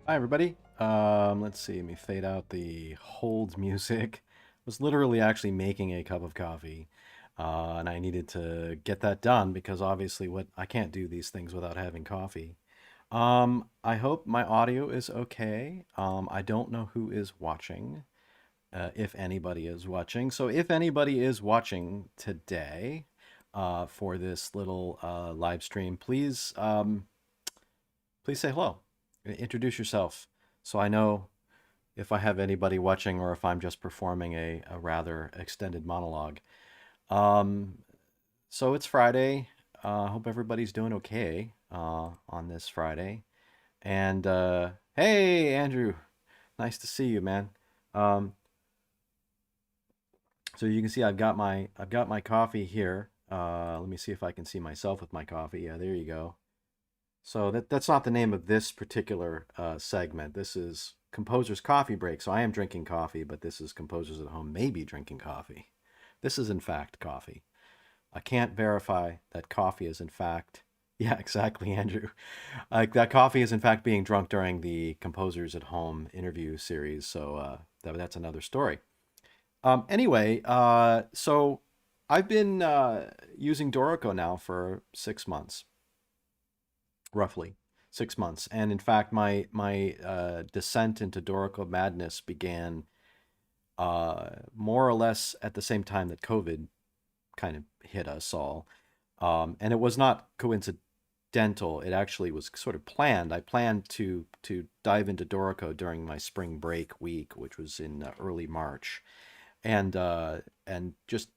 Hi, everybody. Let's see. Let me fade out the hold music. I was literally actually making a cup of coffee, and I needed to get that done because obviously, what I can't do these things without having coffee. I hope my audio is okay. I don't know who is watching, if anybody is watching. So, if anybody is watching today, for this little live stream, please say hello. Introduce yourself so I know if I have anybody watching or if I'm just performing a rather extended monologue. Um, so it's Friday. Hope everybody's doing okay on this Friday. And hey, Andrew, nice to see you, man. Um, so you can see I've got my coffee here. Let me see if I can see myself with my coffee. Yeah, there you go. So that's not the name of this particular segment. This is Composer's Coffee Break. So I am drinking coffee, but this is Composers at Home maybe drinking coffee. This is in fact coffee. I can't verify that coffee is in fact. Yeah, exactly, Andrew. Like that coffee is in fact being drunk during the Composers at Home interview series. So that's another story. Anyway, so I've been using Dorico now for 6 months, roughly 6 months. And in fact, my descent into Dorico madness began more or less at the same time that COVID kind of hit us all. And it was not coincidental. It actually was sort of planned. I planned to dive into Dorico during my spring break week, which was in early March, and just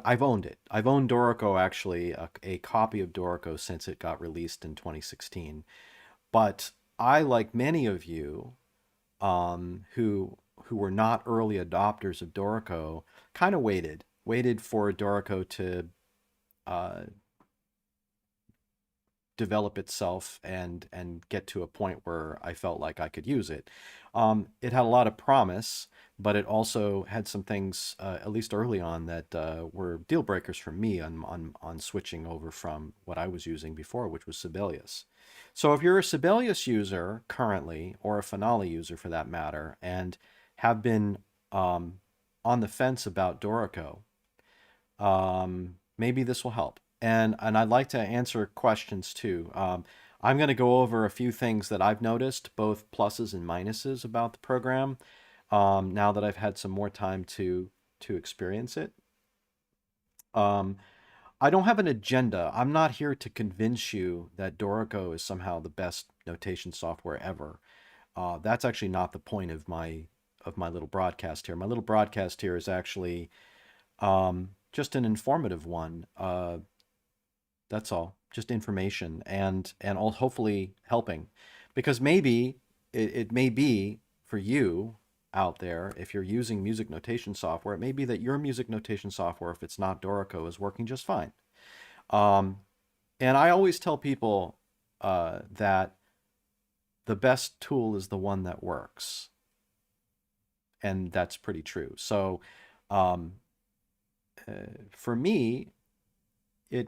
I've owned it. I've owned Dorico, actually a copy of Dorico, since it got released in 2016. But I, like many of you, who were not early adopters of Dorico, kind of waited for Dorico to uh, develop itself and get to a point where I felt like I could use it. It had a lot of promise, but it also had some things, at least early on, that were deal breakers for me on switching over from what I was using before, which was Sibelius. So if you're a Sibelius user currently, or a Finale user for that matter, and have been on the fence about Dorico, maybe this will help. And I'd like to answer questions too. I'm going to go over a few things that I've noticed, both pluses and minuses about the program, now that I've had some more time to experience it. Um, I don't have an agenda. I'm not here to convince you that Dorico is somehow the best notation software ever. That's actually not the point of my little broadcast here. My little broadcast here is actually just an informative one. That's all, just information, and all, hopefully helping, because maybe it may be for you out there, if you're using music notation software, it may be that your music notation software, if it's not Dorico, is working just fine. Um, and I always tell people that the best tool is the one that works, and that's pretty true. So um, for me, it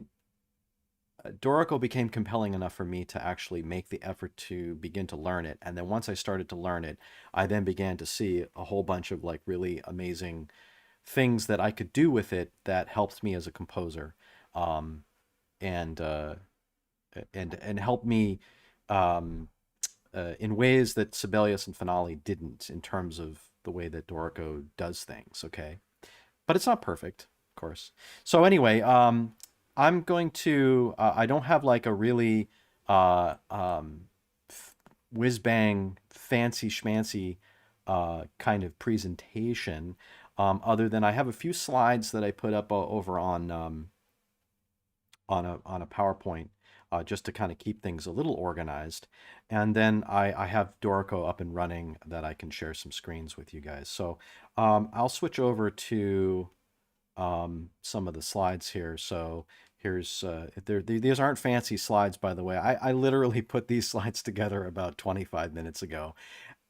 Dorico became compelling enough for me to actually make the effort to begin to learn it. And then once I started to learn it, I then began to see a whole bunch of like really amazing things that I could do with it that helped me as a composer, um, and and helped me um, in ways that Sibelius and Finale didn't, in terms of the way that Dorico does things. Okay, but it's not perfect, of course. So anyway, I'm going to. I don't have like a really whiz bang, fancy schmancy kind of presentation. Other than I have a few slides that I put up over on on a PowerPoint, just to kind of keep things a little organized. And then I have Dorico up and running that I can share some screens with you guys. So I'll switch over to some of the slides here. So here's these aren't fancy slides, by the way. I literally put these slides together about 25 minutes ago,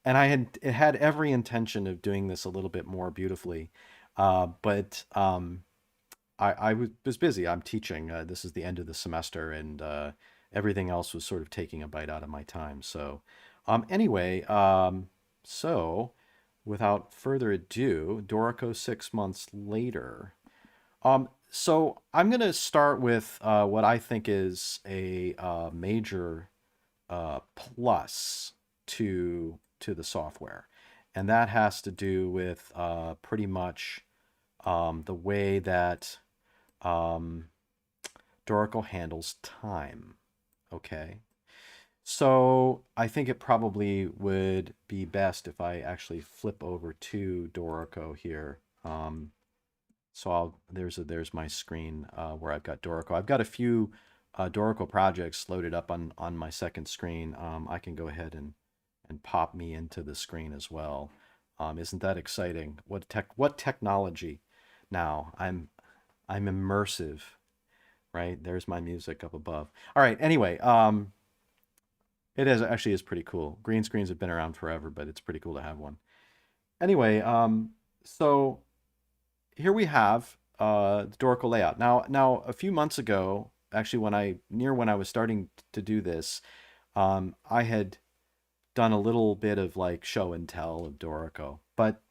and it had every intention of doing this a little bit more beautifully, but I was busy. I'm teaching. This is the end of the semester, and everything else was sort of taking a bite out of my time. So, anyway, so without further ado, Dorico 6 months later. So I'm going to start with what I think is a major plus to the software, and that has to do with pretty much the way that um, Dorico handles time. Okay. So I think it probably would be best if I actually flip over to Dorico here. So there's my screen where I've got Dorico. I've got a few Dorico projects loaded up on my second screen. I can go ahead and pop me into the screen as well. Isn't that exciting? What technology? Now I'm immersive, right? There's my music up above. All right. Anyway, actually is pretty cool. Green screens have been around forever, but it's pretty cool to have one. Anyway, so here we have the Dorico layout. Now a few months ago, actually when I was starting to do this, I had done a little bit of like show and tell of Dorico, but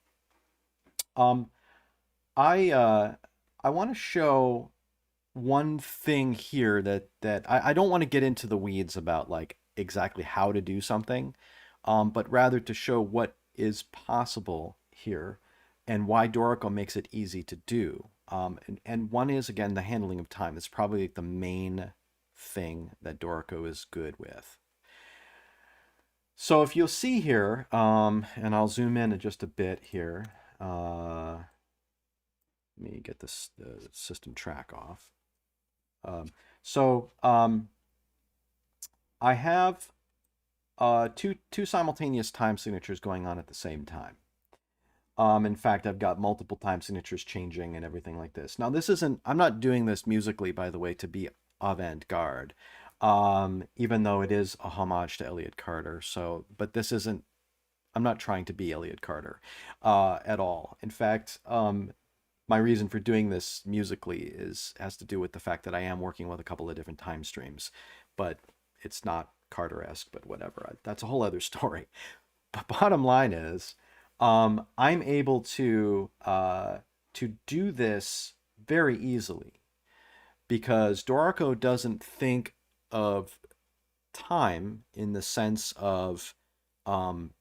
um, I want to show one thing here that I don't want to get into the weeds about like exactly how to do something, but rather to show what is possible here and why Dorico makes it easy to do. And one is, again, the handling of time. It's probably the main thing that Dorico is good with. So if you'll see here, and I'll zoom in just a bit here. Let me get this the system track off. So I have two simultaneous time signatures going on at the same time. In fact, I've got multiple time signatures changing and everything like this. Now, I'm not doing this musically, by the way, to be avant-garde, even though it is a homage to Elliott Carter. So, but I'm not trying to be Elliott Carter at all. In fact, my reason for doing this musically has to do with the fact that I am working with a couple of different time streams, but it's not Carter-esque, but whatever. That's a whole other story. But bottom line is, I'm able to do this very easily because Dorico doesn't think of time in the sense of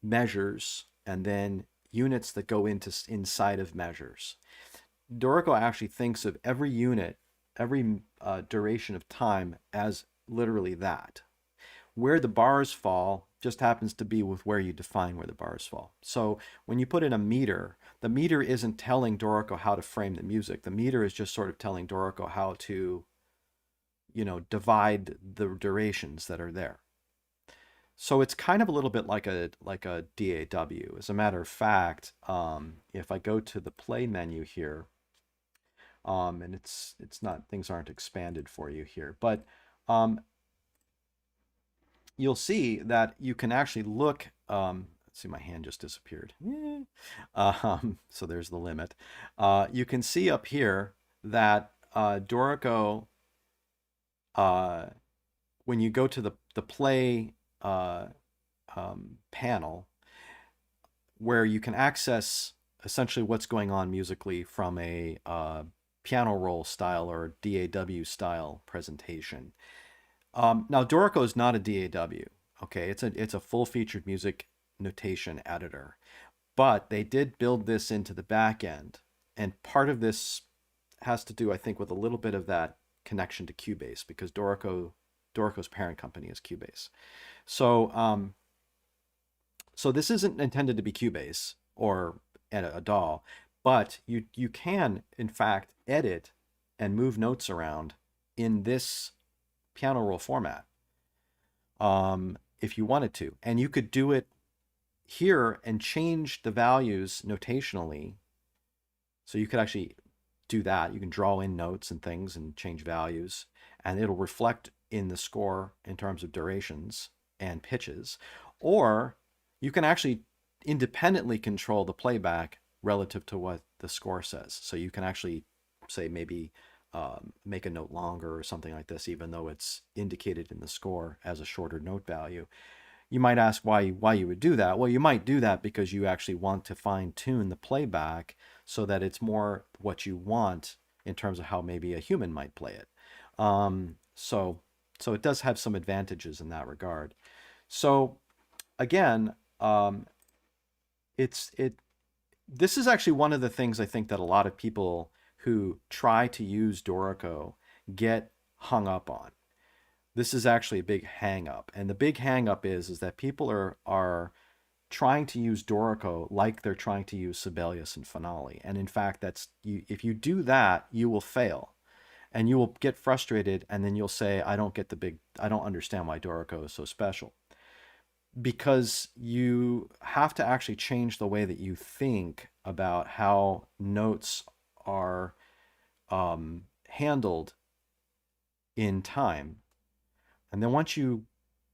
measures and then units that go inside of measures. Dorico actually thinks of every unit, every duration of time as literally that. Where the bars fall just happens to be with where you define where the bars fall. So when you put in a meter, the meter isn't telling Dorico how to frame the music. The meter is just sort of telling Dorico how to, divide the durations that are there. So it's kind of a little bit like a DAW. As a matter of fact, if I go to the play menu here, and it's not, things aren't expanded for you here, but you'll see that you can actually look. Let's see, my hand just disappeared. So there's the limit. You can see up here that Dorico, when you go to the play panel, where you can access essentially what's going on musically from a piano roll style or DAW style presentation. Now Dorico is not a DAW. Okay, it's a full-featured music notation editor, but they did build this into the back end, and part of this has to do, I think, with a little bit of that connection to Cubase because Dorico's parent company is Cubase. So so this isn't intended to be Cubase or a DAW, but you can in fact edit and move notes around in this piano roll format if you wanted to. And you could do it here and change the values notationally. So you could actually do that. You can draw in notes and things and change values, and it'll reflect in the score in terms of durations and pitches. Or you can actually independently control the playback relative to what the score says. So you can actually say maybe make a note longer or something like this, even though it's indicated in the score as a shorter note value. You might ask why you would do that. Well, you might do that because you actually want to fine tune the playback so that it's more what you want in terms of how maybe a human might play it. So it does have some advantages in that regard. So again, this is actually one of the things I think that a lot of people who try to use Dorico get hung up on. This is actually a big hang up. And the big hang up is that people are trying to use Dorico like they're trying to use Sibelius and Finale. And in fact, if you do that, you will fail. And you will get frustrated, and then you'll say, I don't understand why Dorico is so special. Because you have to actually change the way that you think about how notes are handled in time. And then once you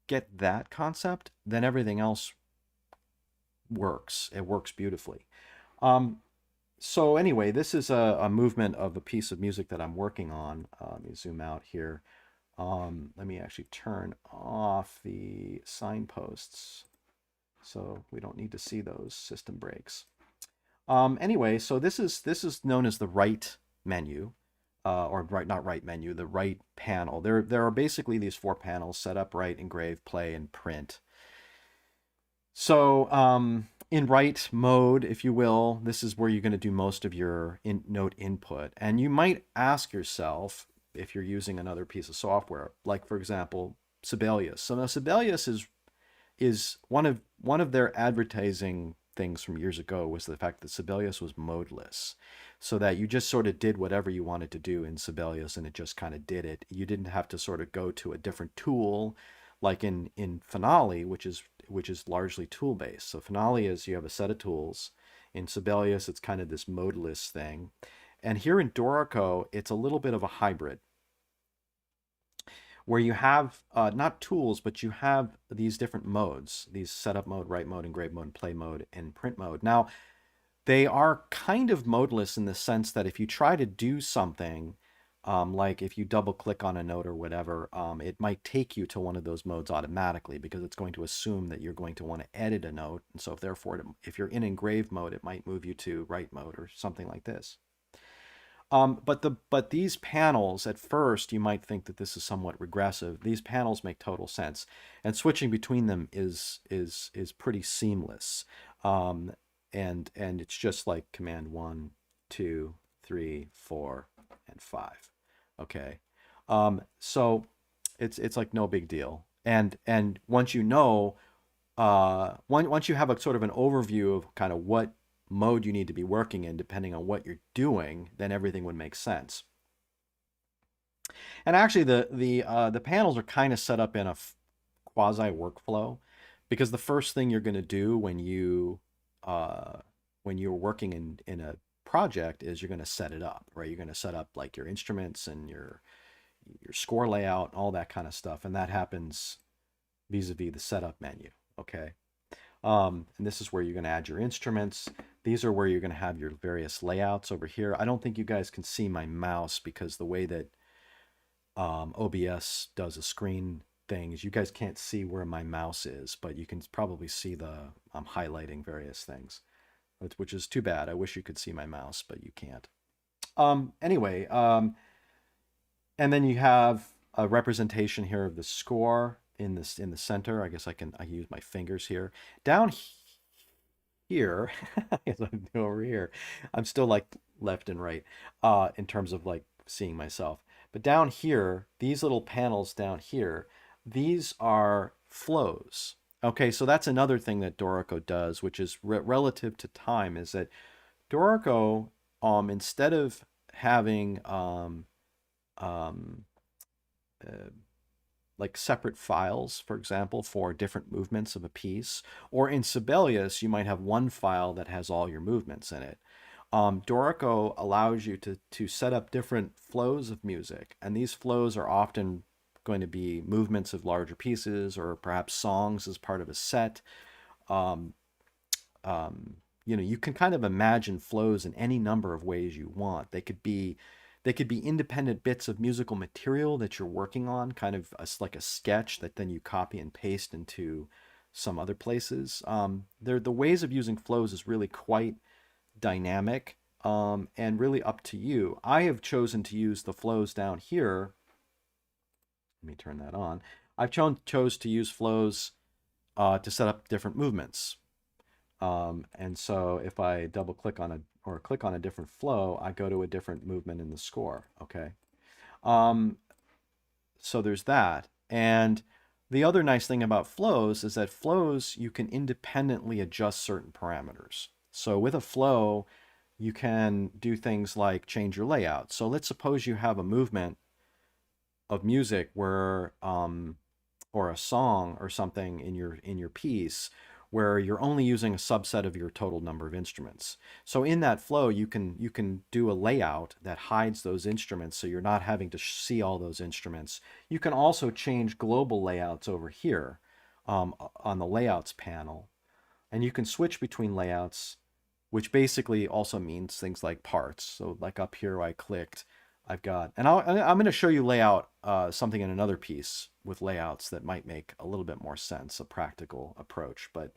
get that concept, then everything else works. It works beautifully. So anyway, this is a movement of a piece of music that I'm working on. Let me zoom out here. Let me actually turn off the signposts so we don't need to see those system breaks. Anyway, so this is known as the right menu. Not right menu, the right panel. There are basically these 4 panels: set up, write, engrave, play, and print. So in write mode, if you will, this is where you're going to do most of your note input. And you might ask yourself, if you're using another piece of software, like for example, Sibelius. So now Sibelius is one of their advertising things from years ago was the fact that Sibelius was modeless, so that you just sort of did whatever you wanted to do in Sibelius and it just kind of did it. You didn't have to sort of go to a different tool like in Finale, which is largely tool based. So Finale is you have a set of tools. In Sibelius, it's kind of this modeless thing. And here in Dorico, it's a little bit of a hybrid, where you have not tools, but you have these different modes, these setup mode, write mode, engrave mode, play mode, and print mode. Now, they are kind of modeless in the sense that if you try to do something, like if you double click on a note or whatever, it might take you to one of those modes automatically because it's going to assume that you're going to want to edit a note. And so if you're in engrave mode, it might move you to write mode or something like this. But these panels, at first, you might think that this is somewhat regressive. These panels make total sense, and switching between them is pretty seamless. And it's just like command 1, 2, 3, 4, and 5. Okay, so it's like no big deal. And once you know, once you have a sort of an overview of kind of what mode you need to be working in depending on what you're doing, then everything would make sense. And actually the panels are kind of set up in a quasi workflow, because the first thing you're going to do when you're working in a project is you're going to set it up, right? You're going to set up like your instruments and your score layout, all that kind of stuff, and that happens vis-a-vis the setup menu. Okay. And this is where you're going to add your instruments. These are where you're going to have your various layouts over here. I don't think you guys can see my mouse because the way that OBS does a screen thing is you guys can't see where my mouse is, but you can probably see I'm highlighting various things, which is too bad. I wish you could see my mouse, but you can't. Anyway, and then you have a representation here of the score in the center. I guess I can use my fingers here. Down here, as I'm doing over here, I'm still like left and right in terms of like seeing myself. But down here, these little panels down here, these are flows. Okay, so that's another thing that Dorico does, which is relative to time, is that Dorico, instead of having like separate files, for example, for different movements of a piece. Or in Sibelius, you might have one file that has all your movements in it. Dorico allows you to set up different flows of music, and these flows are often going to be movements of larger pieces or perhaps songs as part of a set. Um, you can kind of imagine flows in any number of ways you want. They could be independent bits of musical material that you're working on, kind of like a sketch that then you copy and paste into some other places. The ways of using flows is really quite dynamic, and really up to you. I have chosen to use the flows down here. Let me turn that on. I've chose to use flows to set up different movements. And so if I double click on or click on a different flow, I go to a different movement in the score. Okay. So there's that. And the other nice thing about flows is that flows, you can independently adjust certain parameters. So with a flow, you can do things like change your layout. So let's suppose you have a movement of music where, or a song or something in your piece where you're only using a subset of your total number of instruments. So in that flow, you can do a layout that hides those instruments, so you're not having to see all those instruments. You can also change global layouts over here, on the layouts panel, and you can switch between layouts, which basically also means things like parts. So like up here, I clicked, I've got, and I'm going to show you layout, something in another piece with layouts that might make a little bit more sense, a practical approach. But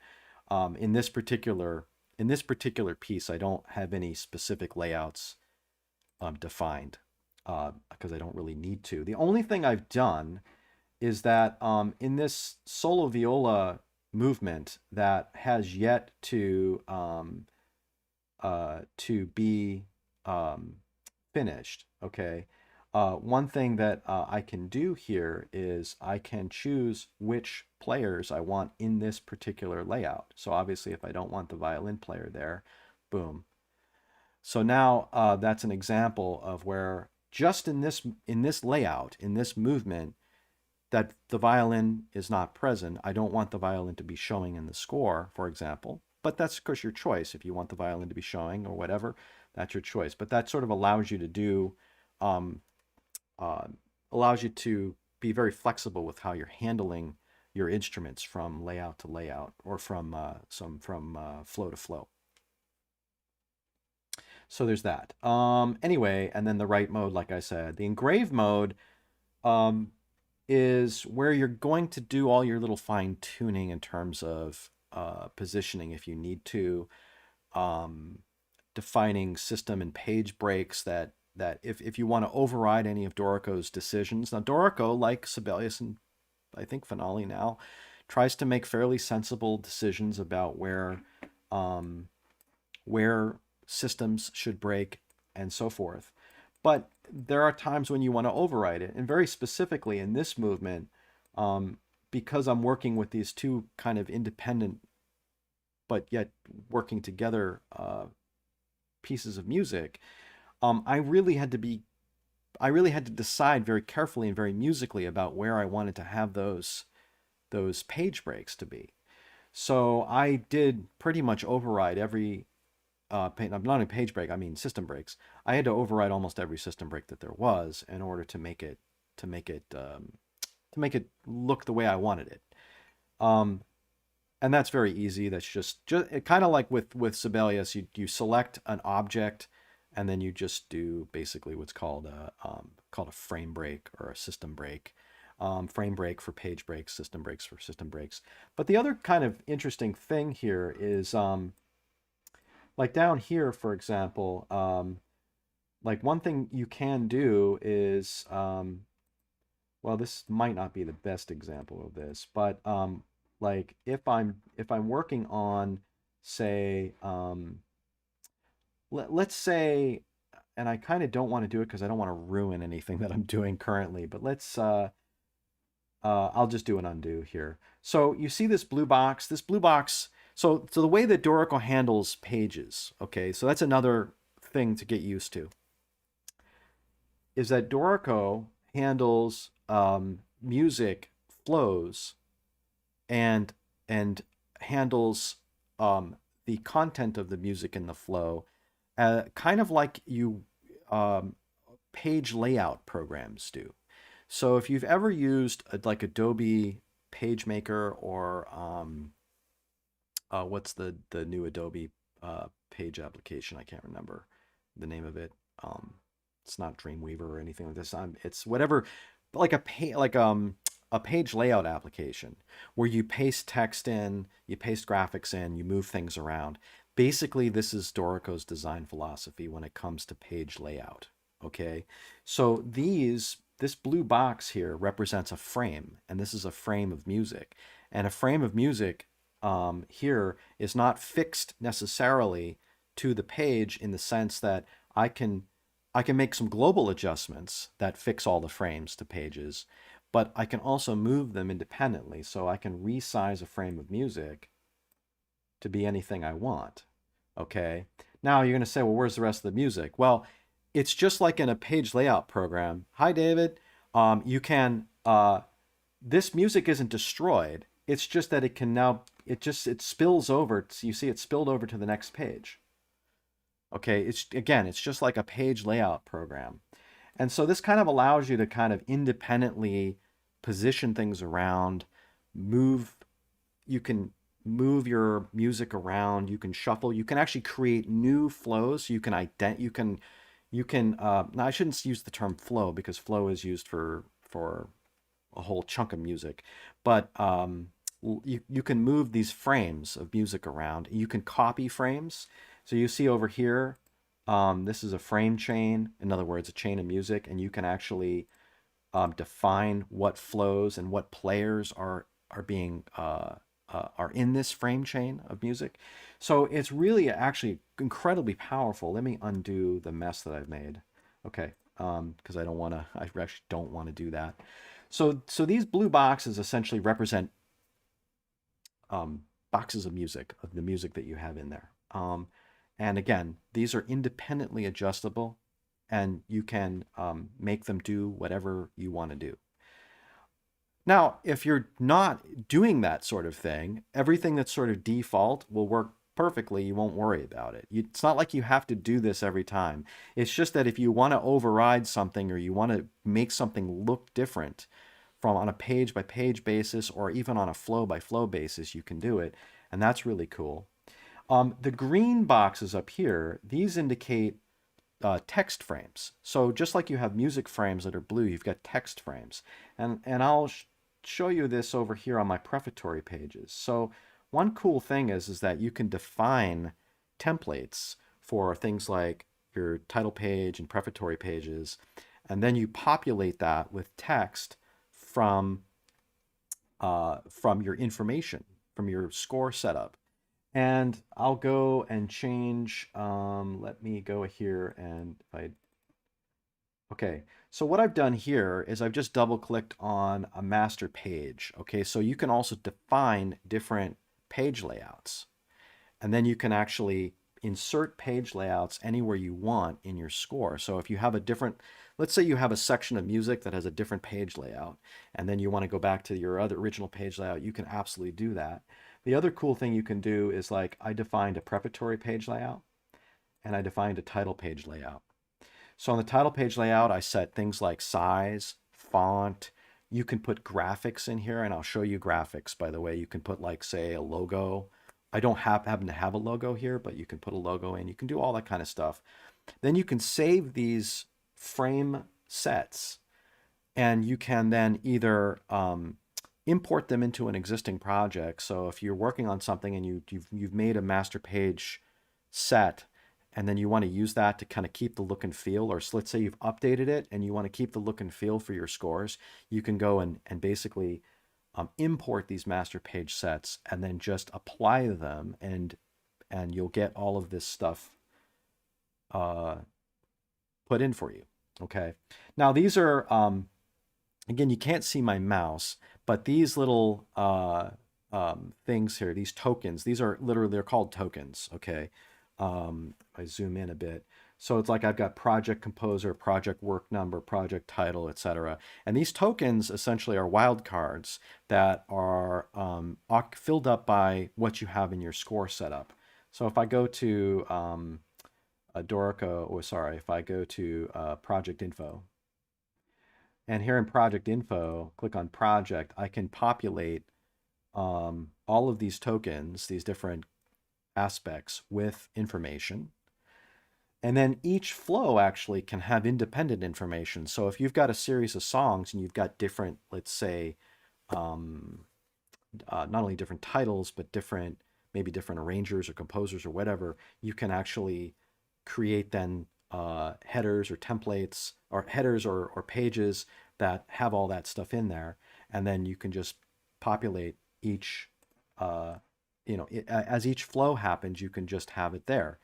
in this particular piece, I don't have any specific layouts defined, because I don't really need to. The only thing I've done is that in this solo viola movement that has yet to be finished. Okay. One thing that I can do here is I can choose which players I want in this particular layout. So obviously, if I don't want the violin player there, boom. So now that's an example of where just in this layout, in this movement, that the violin is not present. I don't want the violin to be showing in the score, for example. But that's, of course, your choice. If you want the violin to be showing or whatever, that's your choice. But that sort of allows you to do, allows you to be very flexible with how you're handling your instruments from layout to layout, or from flow to flow. So there's that. Anyway, and then the write mode, like I said, the engrave mode is where you're going to do all your little fine tuning in terms of positioning if you need to, defining system and page breaks that if you want to override any of Dorico's decisions. Now, Dorico, like Sibelius and I think Finale now, tries to make fairly sensible decisions about where systems should break and so forth. But there are times when you want to override it. And very specifically in this movement, because I'm working with these two kind of independent but yet working together pieces of music, I really had to decide very carefully and very musically about where I wanted to have those page breaks to be. So I did pretty much override every not only page break, I mean system breaks. I had to override almost every system break that there was in order to make it look the way I wanted it. And that's very easy. That's just kind of like with Sibelius, you select an object, and then you just do basically what's called a frame break or a system break. Frame break for page breaks, system breaks for system breaks. But the other kind of interesting thing here is, like down here, for example, like one thing you can do is, well, this might not be the best example of this, but like if I'm working on, say, let's say, and I kind of don't want to do it because I don't want to ruin anything that I'm doing currently, but let's I'll just do an undo here. So you see this blue box? This blue box. So the way that Dorico handles pages, okay, so that's another thing to get used to, is that Dorico handles music flows and and handles the content of the music in the flow, kind of like you um, page layout programs do. So if you've ever used like Adobe PageMaker or what's the new Adobe page application? I can't remember the name of it. Um, it's not Dreamweaver or anything like this. It's whatever, like a page layout application where you paste text in, you paste graphics in, you move things around. Basically, this is Dorico's design philosophy when it comes to page layout. Okay, so this blue box here represents a frame, and this is a frame of music. And a frame of music here is not fixed necessarily to the page in the sense that I can I can make some global adjustments that fix all the frames to pages, but I can also move them independently. So I can resize a frame of music to be anything I want. Okay. Now you're going to say, well, where's the rest of the music? Well, it's just like in a page layout program. Hi, David. You can, this music isn't destroyed. It's just that it can now, it spills over. So you see it spilled over to the next page. Okay. It's just like a page layout program. And so this kind of allows you to kind of independently position things around, move, you can move your music around, you can shuffle, you can actually create new flows. Now I shouldn't use the term flow because flow is used for a whole chunk of music, but you can move these frames of music around. You can copy frames. So you see over here, this is a frame chain, in other words, a chain of music, and you can actually define what flows and what players are in this frame chain of music. So it's really actually incredibly powerful. Let me undo the mess that I've made. Okay, because I actually don't want to do that. So these blue boxes essentially represent boxes of music, of the music that you have in there. And again, these are independently adjustable, and you can make them do whatever you want to do. Now, if you're not doing that sort of thing, everything that's sort of default will work perfectly. You won't worry about it. It's not like you have to do this every time. It's just that if you want to override something or you want to make something look different from on a page by page basis or even on a flow by flow basis, you can do it. And that's really cool. The green boxes up here, these indicate text frames. So just like you have music frames that are blue, you've got text frames. And I'll show you this over here on my prefatory pages. So one cool thing is that you can define templates for things like your title page and prefatory pages, and then you populate that with text from your information, from your score setup. And I'll go and change, let me go here and okay, so what I've done here is I've just double clicked on a master page. Okay, so you can also define different page layouts. And then you can actually insert page layouts anywhere you want in your score. So if you have a different, let's say you have a section of music that has a different page layout, and then you want to go back to your other original page layout, you can absolutely do that. The other cool thing you can do is like I defined a prefatory page layout and I defined a title page layout. So on the title page layout, I set things like size, font. You can put graphics in here, and I'll show you graphics, by the way. You can put like, say, a logo. I don't happen to have a logo here, but you can put a logo in. You can do all that kind of stuff. Then you can save these frame sets, and you can then either import them into an existing project. So if you're working on something and you've made a master page set, and then you want to use that to kind of keep the look and feel, or let's say you've updated it and you want to keep the look and feel for your scores, you can go and basically import these master page sets and then just apply them, and you'll get all of this stuff put in for you. Okay. Now these are, again, you can't see my mouse, but these little things here, these tokens, these are literally, they're called tokens. Okay. I zoom in a bit. So it's like I've got project composer, project work number, project title, etc. And these tokens essentially are wildcards that are filled up by what you have in your score setup. So if I go to DORICO, or sorry, if I go to project info, and here in project info, click on project, I can populate all of these tokens, these different aspects with information. And then each flow actually can have independent information. So if you've got a series of songs and you've got different, let's say, not only different titles, but different, maybe different arrangers or composers or whatever, you can actually create then headers or templates or headers or pages that have all that stuff in there. And then you can just populate each, as each flow happens, you can just have it there.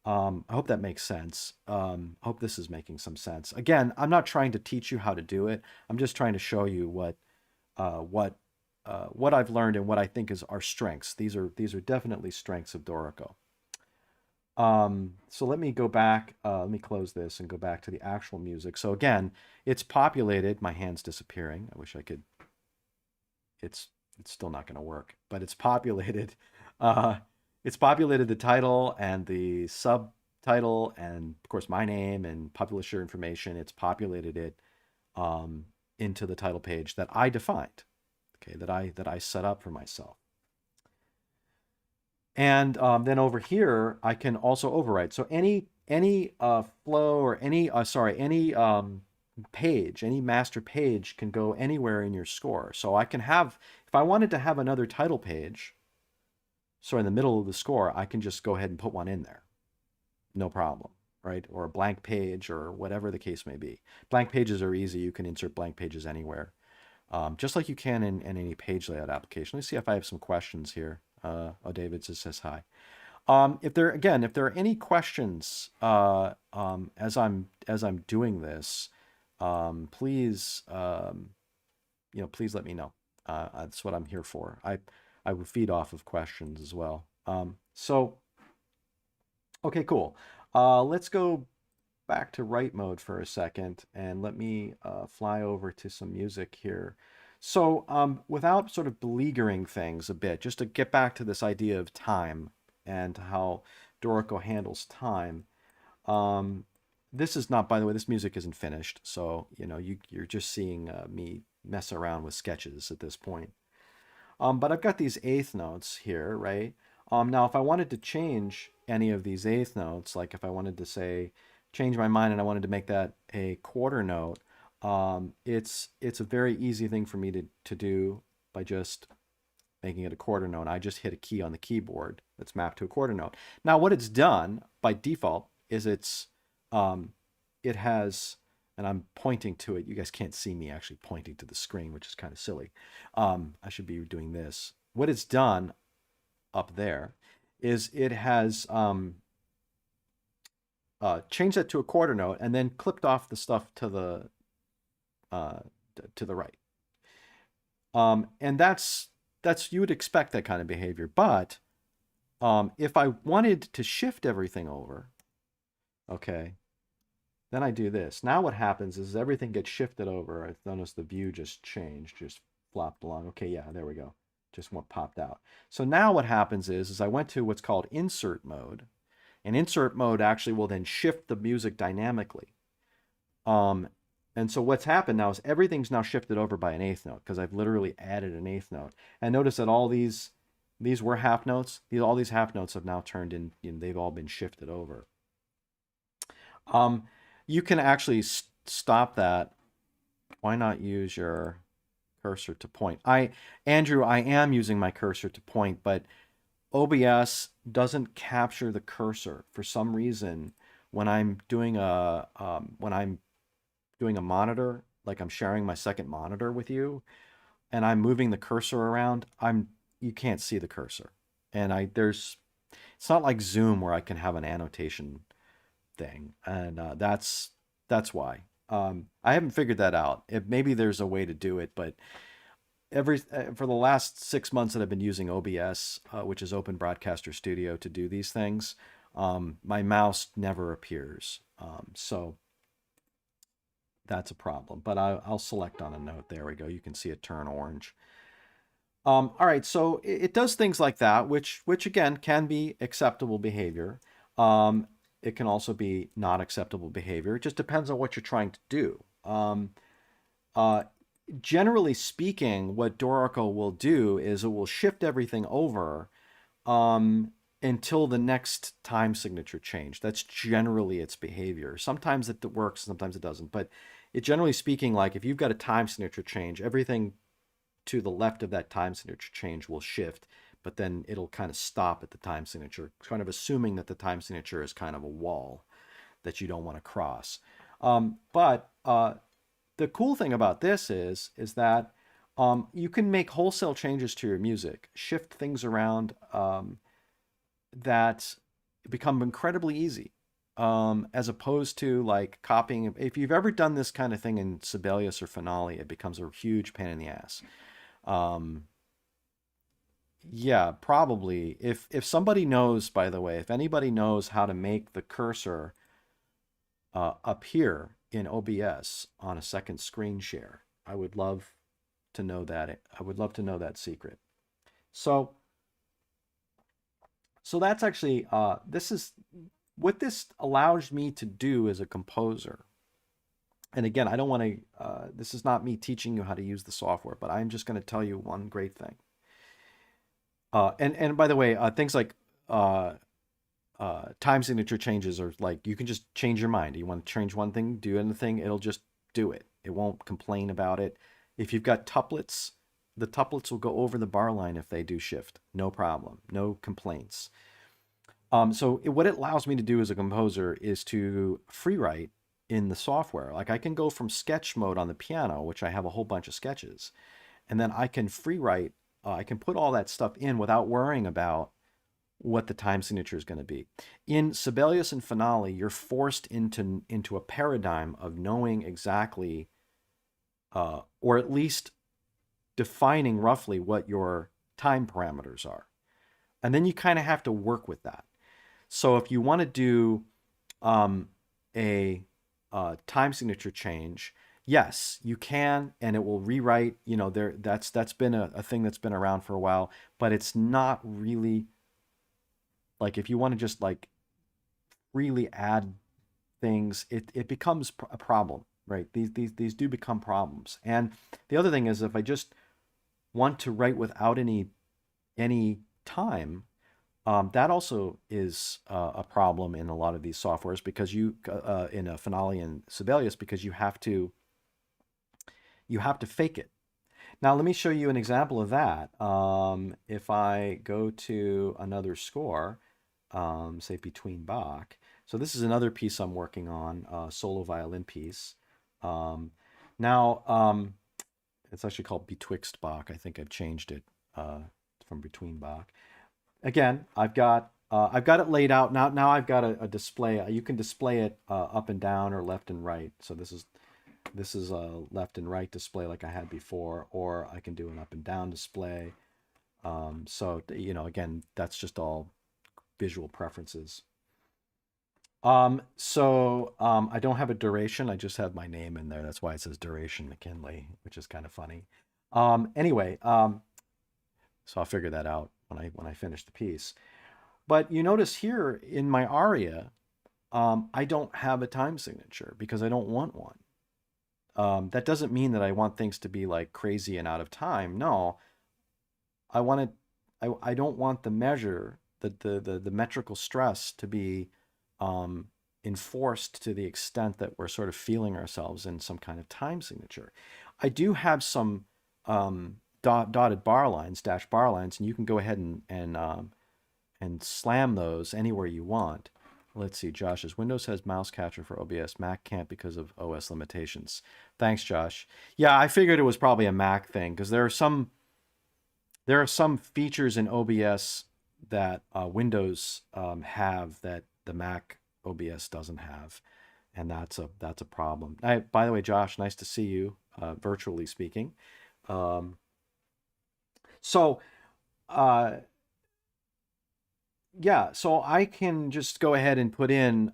I hope that makes sense. I hope this is making some sense. Again, I'm not trying to teach you how to do it. I'm just trying to show you what I've learned and what I think is our strengths. These are definitely strengths of Dorico. So let me go back. Let me close this and go back to the actual music. So again, it's populated. My hand's disappearing. I wish I could. It's still not going to work, but it's populated. It's populated the title and the subtitle and of course my name and publisher information. It's populated it into the title page that I defined, okay, that I set up for myself. And then over here, I can also override. So any flow or any page, any master page can go anywhere in your score. So I can have, if I wanted to have another title page, so in the middle of the score, I can just go ahead and put one in there. No problem, right? Or a blank page or whatever the case may be. Blank pages are easy. You can insert blank pages anywhere. Just like you can in any page layout application. Let's see if I have some questions here. Oh, David says hi. If there are any questions as I'm doing this, please please let me know. That's what I'm here for. I would feed off of questions as well. Okay, cool. Let's go back to write mode for a second and let me fly over to some music here. So without sort of beleaguering things a bit, just to get back to this idea of time and how Dorico handles time. This is not, by the way, this music isn't finished. So, you're just seeing me mess around with sketches at this point. But I've got these eighth notes here, right? Now, if I wanted to change any of these eighth notes, like if I wanted to say, change my mind and I wanted to make that a quarter note, it's a very easy thing for me to do by just making it a quarter note. I just hit a key on the keyboard that's mapped to a quarter note. Now, what it's done by default is it has, and I'm pointing to it. You guys can't see me actually pointing to the screen, which is kind of silly. I should be doing this. What it's done up there is it has changed that to a quarter note and then clipped off the stuff to the right. And that's you would expect that kind of behavior. But if I wanted to shift everything over, okay, then I do this. Now what happens is everything gets shifted over. I notice the view just changed, just flopped along. Okay, yeah, there we go. Just what popped out. So now what happens is I went to what's called insert mode. And insert mode actually will then shift the music dynamically. And so what's happened now is everything's now shifted over by an eighth note because I've literally added an eighth note. And notice that all these were half notes. All these half notes have now turned in, they've all been shifted over. You can actually stop that. Why not use your cursor to point? Andrew, I am using my cursor to point, but OBS doesn't capture the cursor for some reason when I'm doing a monitor, like I'm sharing my second monitor with you, and I'm moving the cursor around. You can't see the cursor, and it's not like Zoom where I can have an annotation thing, and that's why. I haven't figured that out. Maybe there's a way to do it, but for the last 6 months that I've been using OBS, which is Open Broadcaster Studio, to do these things, my mouse never appears. So that's a problem. But I'll select on a note. There we go. You can see it turn orange. All right, so it does things like that, which again can be acceptable behavior. It can also be not acceptable behavior. It just depends on what you're trying to do. Uh, Generally speaking, what DORICO will do is it will shift everything over until the next time signature change. That's generally its behavior. Sometimes it works, sometimes it doesn't. But it generally speaking, like if you've got a time signature change, everything to the left of that time signature change will shift, but then it'll kind of stop at the time signature, kind of assuming that the time signature is kind of a wall that you don't want to cross. But the cool thing about this is that you can make wholesale changes to your music, shift things around that become incredibly easy, as opposed to like copying. If you've ever done this kind of thing in Sibelius or Finale, it becomes a huge pain in the ass. Yeah, probably. If somebody knows, by the way, if anybody knows how to make the cursor appear in OBS on a second screen share, I would love to know that. I would love to know that secret. So that's actually this is what this allows me to do as a composer. And again, I don't want to. This is not me teaching you how to use the software, but I'm just going to tell you one great thing. And by the way, things like time signature changes are like you can just change your mind. You want to change one thing, do anything, it'll just do it. It won't complain about it. If you've got tuplets, the tuplets will go over the bar line if they do shift. No problem. No complaints. So what it allows me to do as a composer is to free write in the software. Like I can go from sketch mode on the piano, which I have a whole bunch of sketches, and then I can free write. I can put all that stuff in without worrying about what the time signature is going to be. In Sibelius and Finale, you're forced into a paradigm of knowing exactly, or at least defining roughly what your time parameters are. And then you kind of have to work with that. So if you want to do a time signature change, yes, you can, and it will rewrite. You know, that's been a thing that's been around for a while, but it's not really like if you want to just like freely add things, it becomes a problem, right? These do become problems. And the other thing is if I just want to write without any time, that also is a problem in a lot of these softwares because you in a Finale and Sibelius because you have to fake it. Now let me show you an example of that. If I go to another score, say Between Bach. So this is another piece I'm working on, solo violin piece. Now it's actually called Betwixt Bach. I think I've changed it from Between Bach. Again, I've got it laid out now. Now I've got a display. You can display it up and down or left and right. So this is a left and right display like I had before, or I can do an up and down display. So you know, again, that's just all visual preferences. So I don't have a duration. I just have my name in there. That's why it says Duration McKinley, which is kind of funny. Anyway, so I'll figure that out when I finish the piece. But you notice here in my aria, I don't have a time signature because I don't want one. That doesn't mean that I want things to be like crazy and out of time. No, I don't want the measure, the metrical stress to be enforced to the extent that we're sort of feeling ourselves in some kind of time signature. I do have some dotted bar lines, dash bar lines, and you can go ahead and slam those anywhere you want. Let's see, Josh says Windows has mouse catcher for OBS. Mac can't because of OS limitations. Thanks, Josh. Yeah, I figured it was probably a Mac thing because there are some features in OBS that Windows have that the Mac OBS doesn't have, and that's a problem. By the way, Josh, nice to see you, virtually speaking. So yeah, so I can just go ahead and put in,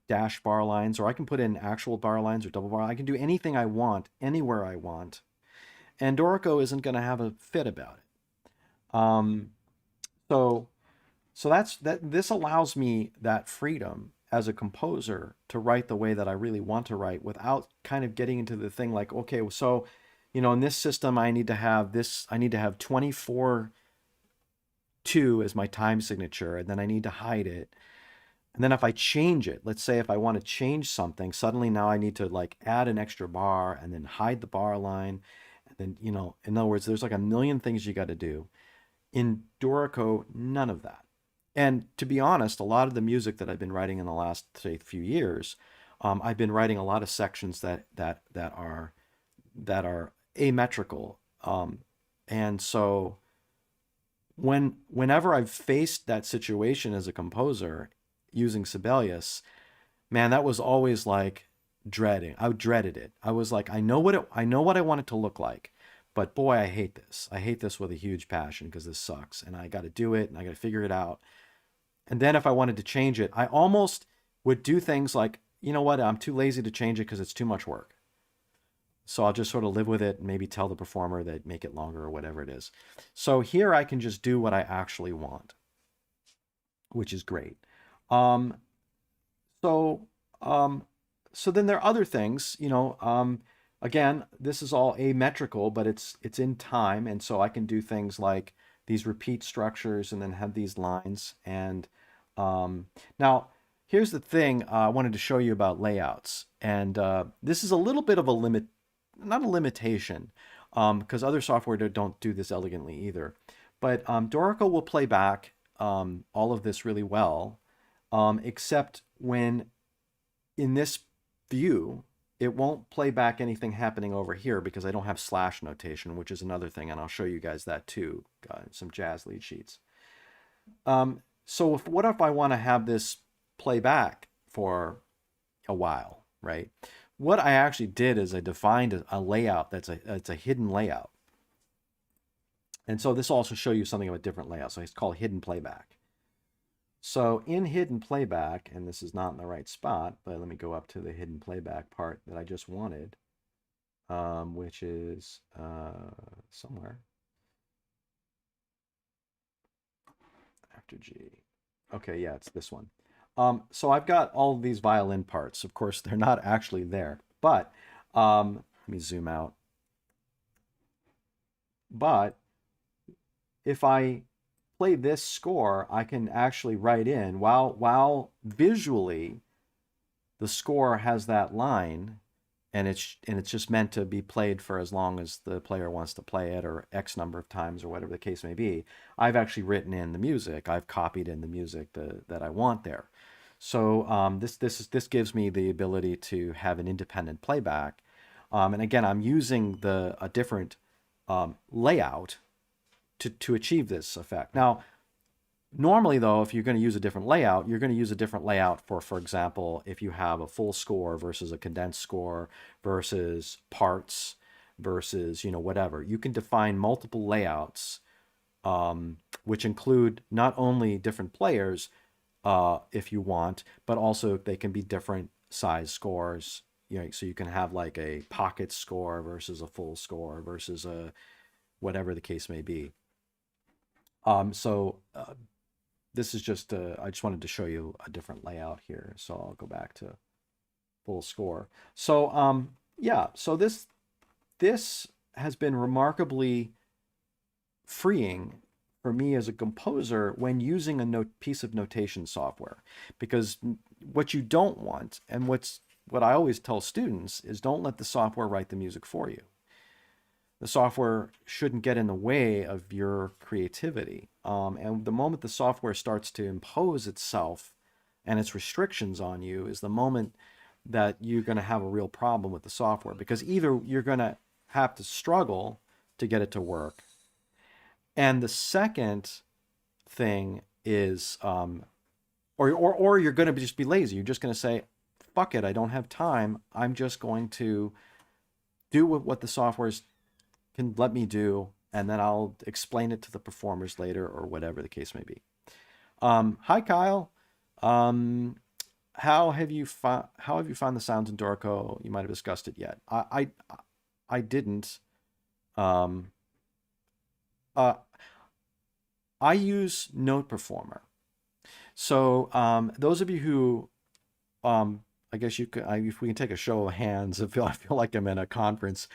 dash bar lines, or I can put in actual bar lines or double bar. I can do anything I want, anywhere I want, and Dorico isn't going to have a fit about it. So that's that. This allows me that freedom as a composer to write the way that I really want to write without kind of getting into the thing like, okay, so, in this system, I need to have this. I need to have 24/2 as my time signature, and then I need to hide it. And then if I change it, let's say if I want to change something, suddenly now I need to like add an extra bar and then hide the bar line. And then, in other words, there's like a million things you got to do. In Dorico, none of that. And to be honest, a lot of the music that I've been writing in the last, say, few years, I've been writing a lot of sections that are asymmetrical. And so whenever I've faced that situation as a composer using Sibelius, man, that was always like dreading. I dreaded it. I was like, I know what I want it to look like, but boy, I hate this. I hate this with a huge passion because this sucks, and I got to do it, and I got to figure it out. And then if I wanted to change it, I almost would do things like, you know what, I'm too lazy to change it because it's too much work. So I'll just sort of live with it and maybe tell the performer that make it longer or whatever it is. So here I can just do what I actually want, which is great. Um, so um, so then there are other things, again, this is all asymmetrical, but it's in time, and so I can do things like these repeat structures and then have these lines. And now here's the thing I wanted to show you about layouts, and this is a little bit of a limit, not a limitation, because other software don't do this elegantly either. But Dorico will play back all of this really well, except when in this view, it won't play back anything happening over here because I don't have slash notation, which is another thing, and I'll show you guys that too, some jazz lead sheets. So what if I want to have this play back for a while, right? What I actually did is I defined a layout it's a hidden layout. And so this will also show you something of a different layout. So it's called hidden playback. So in hidden playback, and this is not in the right spot, but let me go up to the hidden playback part that I just wanted, which is somewhere after G. Okay, yeah, it's this one. So I've got all these violin parts. Of course, they're not actually there, but let me zoom out. But if I play this score, I can actually write in while visually the score has that line, and it's just meant to be played for as long as the player wants to play it, or X number of times, or whatever the case may be. I've actually written in the music. I've copied in the music that I want there. So this gives me the ability to have an independent playback. And again, I'm using a different layout to achieve this effect. Now, normally, though, if you're going to use a different layout, you're going to use a different layout for example, if you have a full score versus a condensed score versus parts versus, whatever. You can define multiple layouts, which include not only different players, if you want, but also they can be different size scores. So you can have like a pocket score versus a full score versus a whatever the case may be. So this is just, I just wanted to show you a different layout here. So I'll go back to full score. So yeah, so this has been remarkably freeing for me as a composer when using a piece of notation software, because what you don't want, and what I always tell students, is don't let the software write the music for you. The software shouldn't get in the way of your creativity. And the moment the software starts to impose itself and its restrictions on you is the moment that you're going to have a real problem with the software, because either you're going to have to struggle to get it to work. And the second thing is, or you're going to just be lazy. You're just going to say, fuck it, I don't have time. I'm just going to do what the software can let me do, and then I'll explain it to the performers later or whatever the case may be. Hi, Kyle. Um, how have you found the sounds in Dorico? You might have discussed it yet. I didn't. Um, uh, I use Note Performer. So those of you who I guess you could, if we can take a show of hands, I feel like I'm in a conference.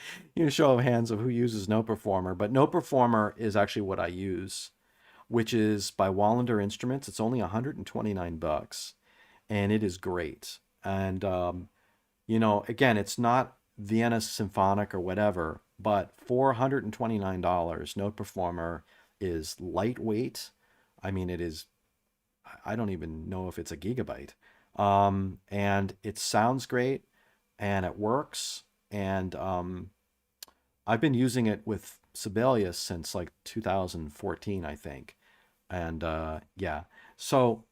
Show of hands of who uses Note Performer. But Note Performer is actually what I use, which is by Wallander Instruments. It's only 129 bucks, and it is great. And again, it's not Vienna Symphonic or whatever, but for $129, Note Performer is lightweight. I mean, it is. I don't even know if it's a gigabyte. And it sounds great, and it works. And I've been using it with Sibelius since like 2014, I think. And yeah, so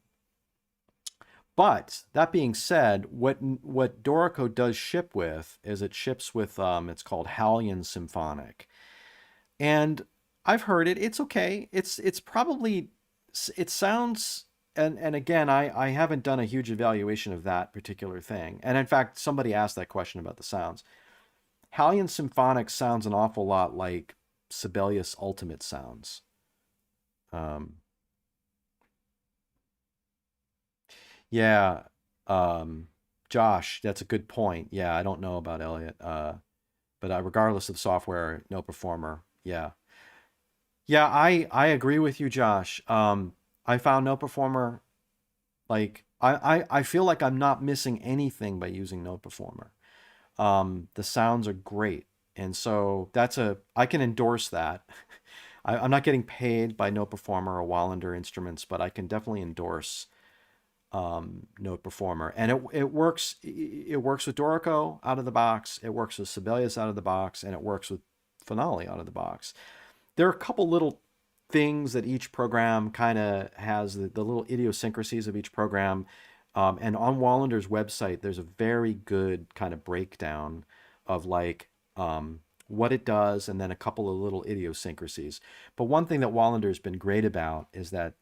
but that being said, what Dorico does ship with is it ships with it's called Hallion Symphonic, and I've heard it. It's okay. It's probably it sounds and again I haven't done a huge evaluation of that particular thing. And in fact, somebody asked that question about the sounds. Hallion Symphonic sounds an awful lot like Sibelius Ultimate sounds. Um, yeah, um, Josh, that's a good point. Yeah, I don't know about Elliot. But regardless of software, no performer. Yeah. Yeah, I agree with you, Josh. I found no performer like I feel like I'm not missing anything by using no performer. The sounds are great, and so I can endorse that. I'm not getting paid by no performer or Wallander Instruments, but I can definitely endorse Note Performer, and it works. It works with Dorico out of the box. It works with Sibelius out of the box, and it works with Finale out of the box. There are a couple little things that each program kind of has, the little idiosyncrasies of each program. And on Wallander's website, there's a very good kind of breakdown of like what it does and then a couple of little idiosyncrasies. But one thing that Wallander's been great about is that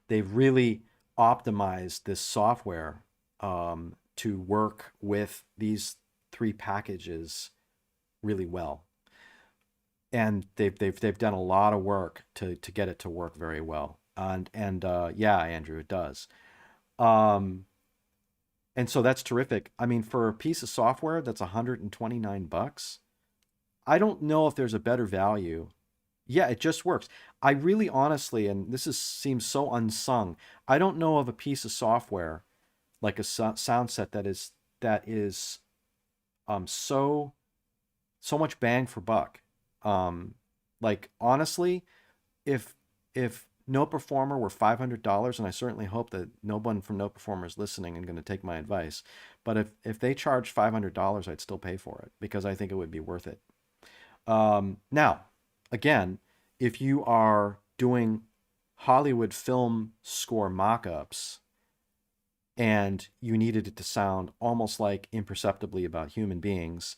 they've really optimized this software to work with these three packages really well. And they've done a lot of work to get it to work very well. And yeah, Andrew, it does. Um, and so that's terrific. I mean, for a piece of software that's 129 bucks, I don't know if there's a better value. Yeah, it just works. I really honestly, and seems so unsung, I don't know of a piece of software like a sound set that is so much bang for buck. Um, like honestly, if No Performer were $500, and I certainly hope that no one from No Performer is listening and going to take my advice, but if they charged $500, I'd still pay for it because I think it would be worth it. Now, again, if you are doing Hollywood film score mock-ups and you needed it to sound almost like imperceptibly about human beings,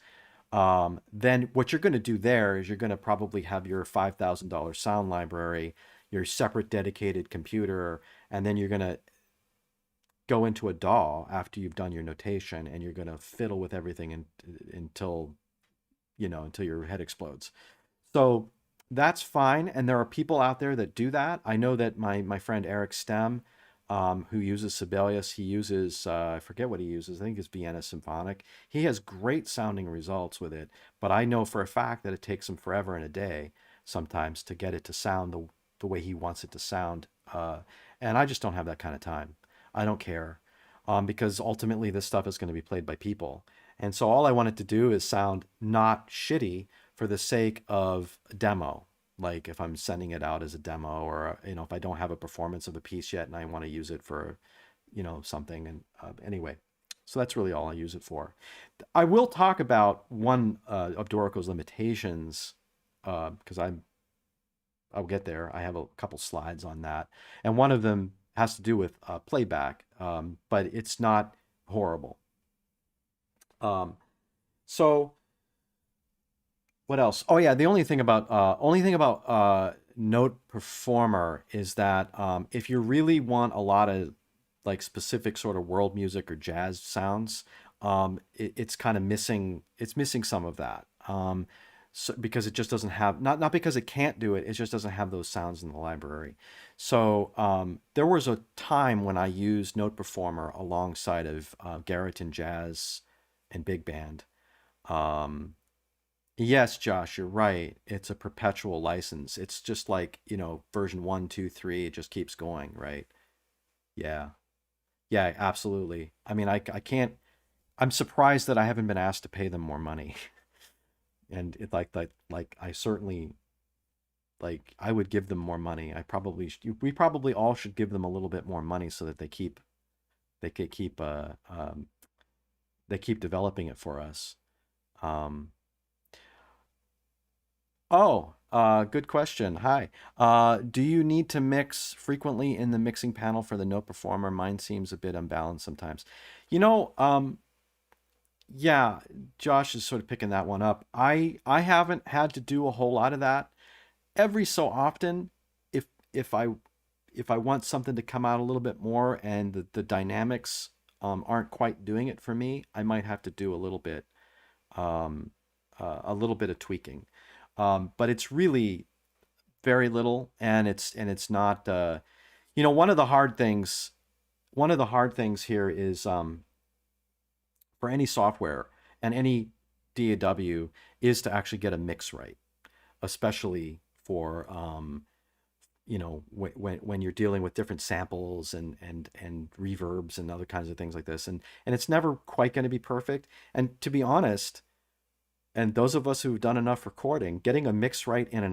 then what you're going to do there is you're going to probably have your $5,000 sound library, your separate dedicated computer, and then you're going to go into a DAW after you've done your notation, and you're going to fiddle with everything until until your head explodes. So that's fine, and there are people out there that do that. I know that my friend Eric Stem, who uses Sibelius, he uses I forget what he uses. I think it's Vienna Symphonic. He has great sounding results with it, but I know for a fact that it takes him forever and a day sometimes to get it to sound the way he wants it to sound. And I just don't have that kind of time. I don't care, because ultimately this stuff is going to be played by people. And so all I want it to do is sound not shitty for the sake of a demo. Like if I'm sending it out as a demo, or if I don't have a performance of a piece yet and I want to use it for something. And anyway, so that's really all I use it for. I will talk about one of Dorico's limitations, because I'll get there. I have a couple slides on that, and one of them has to do with playback, but it's not horrible. Um, so What else? Oh yeah, the only thing about Note Performer is that if you really want a lot of like specific sort of world music or jazz sounds, it's kind of missing. It's missing some of that. So, because it just doesn't have, not because it can't do it, it just doesn't have those sounds in the library. So there was a time when I used Note Performer alongside of Garriton Jazz and Big Band. Um, Yes, Josh, you're right. It's a perpetual license. It's just like, version one, two, three, it just keeps going, right? Yeah. Yeah, absolutely. I mean, I can't, I'm surprised that I haven't been asked to pay them more money. And like I certainly, like, I would give them more money. We probably all should give them a little bit more money so that they could keep, they keep developing it for us. Um, Oh, good question. Hi. Do you need to mix frequently in the mixing panel for the note performer? Mine seems a bit unbalanced sometimes. You know, yeah, Josh is sort of picking that one up. I haven't had to do a whole lot of that. Every so often, if if I if I want something to come out a little bit more and the dynamics aren't quite doing it for me, I might have to do um, a little bit of tweaking. But it's really very little, and it's not. One of the hard things. One of the hard things here is for any software and any DAW is to actually get a mix right, especially for when you're dealing with different samples and reverbs and other kinds of things like this, and it's never quite going to be perfect. And to be honest, and those of us who've done enough recording, getting a mix right in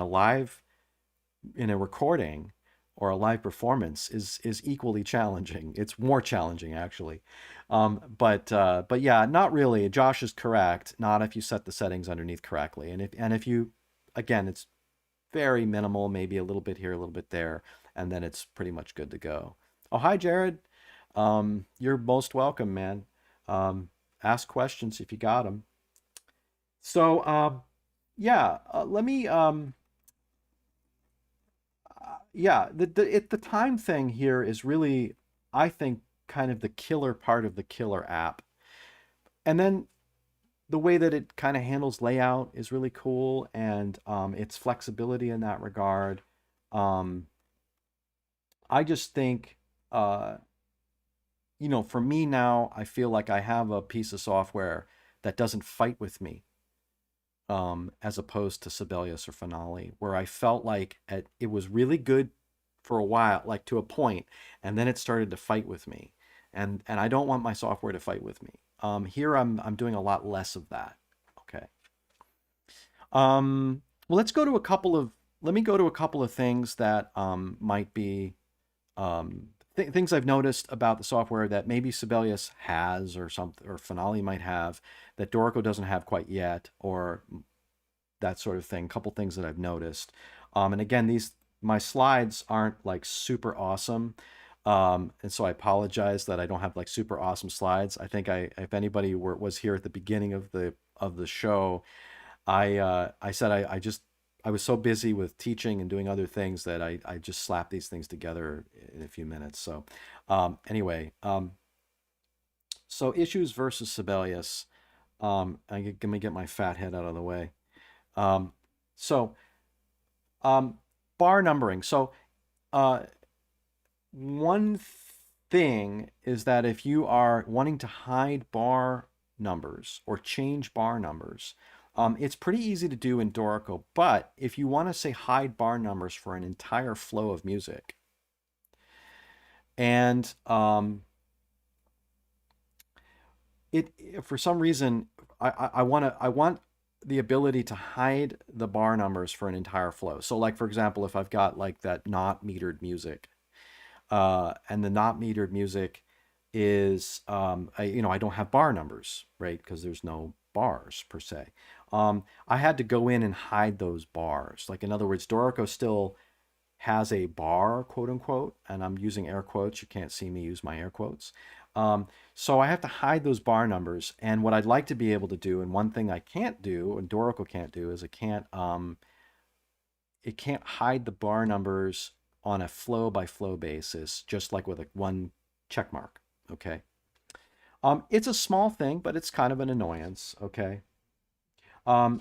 a recording or a live performance is equally challenging. It's more challenging actually. But yeah, not really. Josh is correct. Not if you set the settings underneath correctly. And if you, again, it's very minimal, maybe a little bit here, a little bit there, and then it's pretty much good to go. Oh, hi, Jared. You're most welcome, man. Ask questions if you got them. So, yeah, let me yeah, the time thing here is really, I think, kind of the killer part of the killer app. And then the way that it kind of handles layout is really cool, and its flexibility in that regard. Um, I just think, uh, for me now, I feel like I have a piece of software that doesn't fight with me, as opposed to Sibelius or Finale, where I felt like it was really good for a while, like to a point, and then it started to fight with me, and I don't want my software to fight with me. Here I'm doing a lot less of that. Okay. Well, let me go to a couple of things that might be things I've noticed about the software that maybe Sibelius has or something, or Finale might have that Dorico doesn't have quite yet, or that sort of thing. A couple things that I've noticed. And again, these my slides aren't like super awesome. And so I apologize that I don't have like super awesome slides. I think if anybody was here at the beginning of the show, I said I was so busy with teaching and doing other things that I just slapped these things together in a few minutes. So anyway, so issues versus Sibelius. Let me get my fat head out of the way. Um, so um, bar numbering. So uh, one thing is that if you are wanting to hide bar numbers or change bar numbers, it's pretty easy to do in Dorico. But if you want to say hide bar numbers for an entire flow of music, and it for some reason I want the ability to hide the bar numbers for an entire flow. So like for example, if I've got like that not metered music, and the not metered music is I don't have bar numbers, right? Because there's no bars per se. I had to go in and hide those bars. Like in other words, Dorico still has a bar, quote unquote, and I'm using air quotes. You can't see me use my air quotes. So I have to hide those bar numbers. And what I'd like to be able to do, and one thing I can't do, and DORICO can't do, is it can't hide the bar numbers on a flow by flow basis, just like with a one check mark. Okay. It's a small thing, but it's kind of an annoyance. Okay.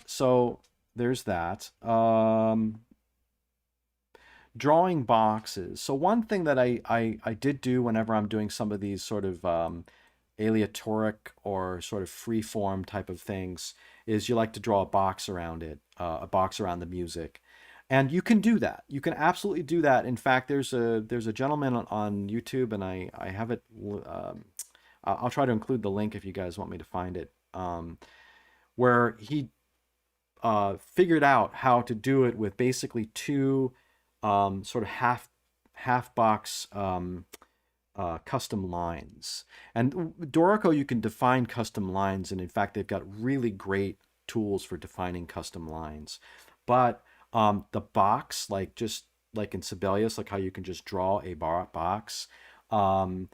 So there's that. Drawing boxes. So one thing that I did do whenever I'm doing some of these sort of aleatoric or sort of free form type of things is you like to draw a box around it, a box around the music. And you can do that. You can absolutely do that. In fact, there's a gentleman on YouTube, and I have it. I'll try to include the link if you guys want me to find it, where he figured out how to do it with basically two sort of half box custom lines. And DORICO, you can define custom lines, and in fact, they've got really great tools for defining custom lines. But the box, like just like in Sibelius, like how you can just draw a box, you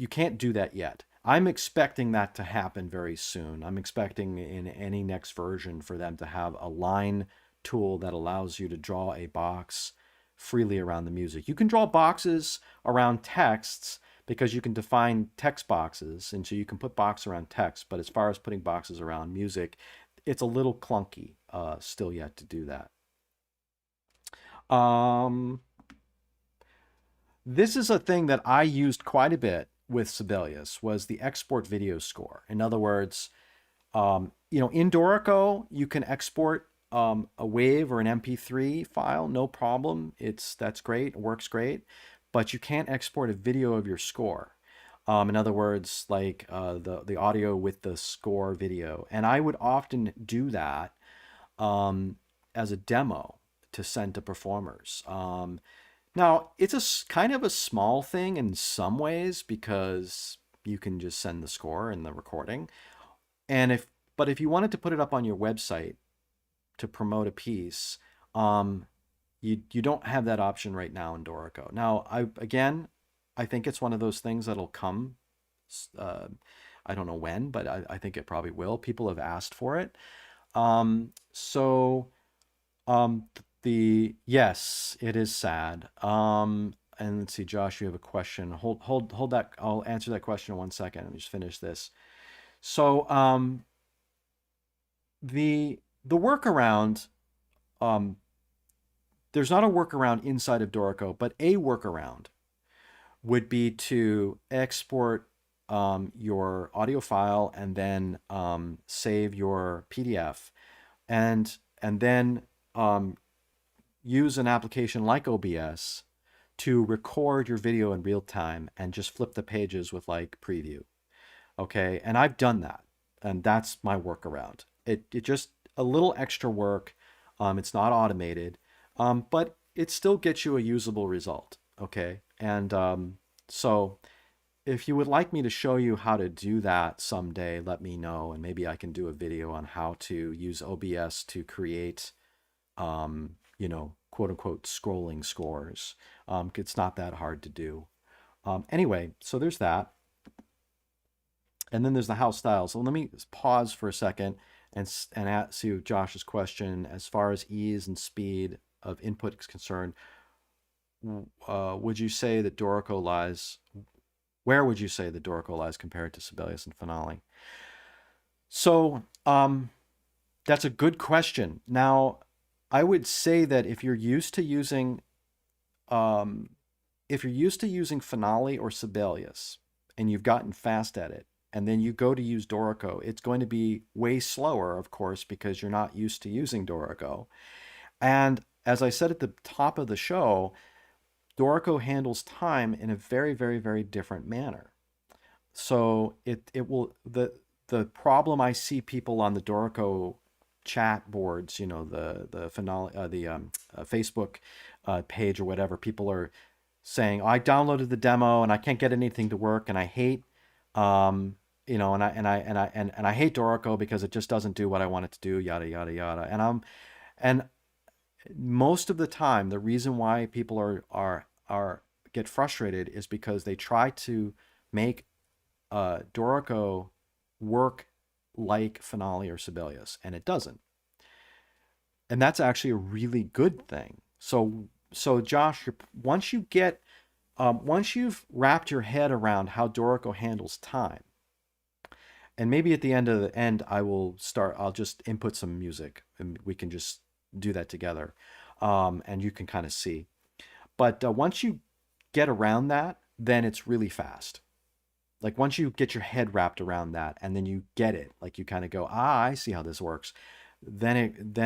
can't do that yet. I'm expecting that to happen very soon. I'm expecting in any next version for them to have a line tool that allows you to draw a box freely around the music. You can draw boxes around texts because you can define text boxes, and so you can put box around text, but as far as putting boxes around music, it's a little clunky still yet to do that. This is a thing that I used quite a bit with Sibelius, was the export video score. In other words, in DORICO, you can export a WAV or an MP3 file, no problem. That's great, it works great, but you can't export a video of your score. In other words, like the audio with the score video. And I would often do that as a demo to send to performers. Now, it's a kind of a small thing in some ways because you can just send the score and the recording. But if you wanted to put it up on your website to promote a piece, you don't have that option right now in DORICO. Now, I think it's one of those things that'll come. I don't know when, but I think it probably will. People have asked for it. Yes, it is sad. And let's see, Josh, you have a question. Hold that. I'll answer that question in 1 second. Let me just finish this. So, the workaround, there's not a workaround inside of DORICO, but a workaround would be to export your audio file and then save your PDF, and then use an application like OBS to record your video in real time and just flip the pages with like preview. Okay, and I've done that, and that's my workaround. It just a little extra work. It's not automated, but it still gets you a usable result. Okay, and so if you would like me to show you how to do that someday, let me know, and maybe I can do a video on how to use OBS to create, quote unquote, scrolling scores. It's not that hard to do. Anyway, so there's that. And then there's the house style. So let me pause for a second and see Josh's question. As far as ease and speed of input is concerned, would you say that DORICO lies? Where would you say the DORICO lies compared to Sibelius and Finale? So that's a good question. Now, I would say that if you're used to using Finale or Sibelius, and you've gotten fast at it, and then you go to use DORICO, it's going to be way slower, of course, because you're not used to using DORICO. And as I said at the top of the show, DORICO handles time in a very, very, very different manner. So the problem I see people on the DORICO chat boards, the Finale, Facebook page or whatever, people are saying, I downloaded the demo and I can't get anything to work, and I hate and I hate DORICO because it just doesn't do what I want it to do, yada yada yada. And most of the time, the reason why people are get frustrated is because they try to make Dorico work like Finale or Sibelius, and it doesn't. And that's actually a really good thing. So Josh, once you've wrapped your head around how Dorico handles time, and maybe at the end, I'll just input some music, and we can just do that together, and you can kind of see. But once you get around that, then it's really fast. Like once you get your head wrapped around that, and then you get it, like you kind of go, I see how this works. Then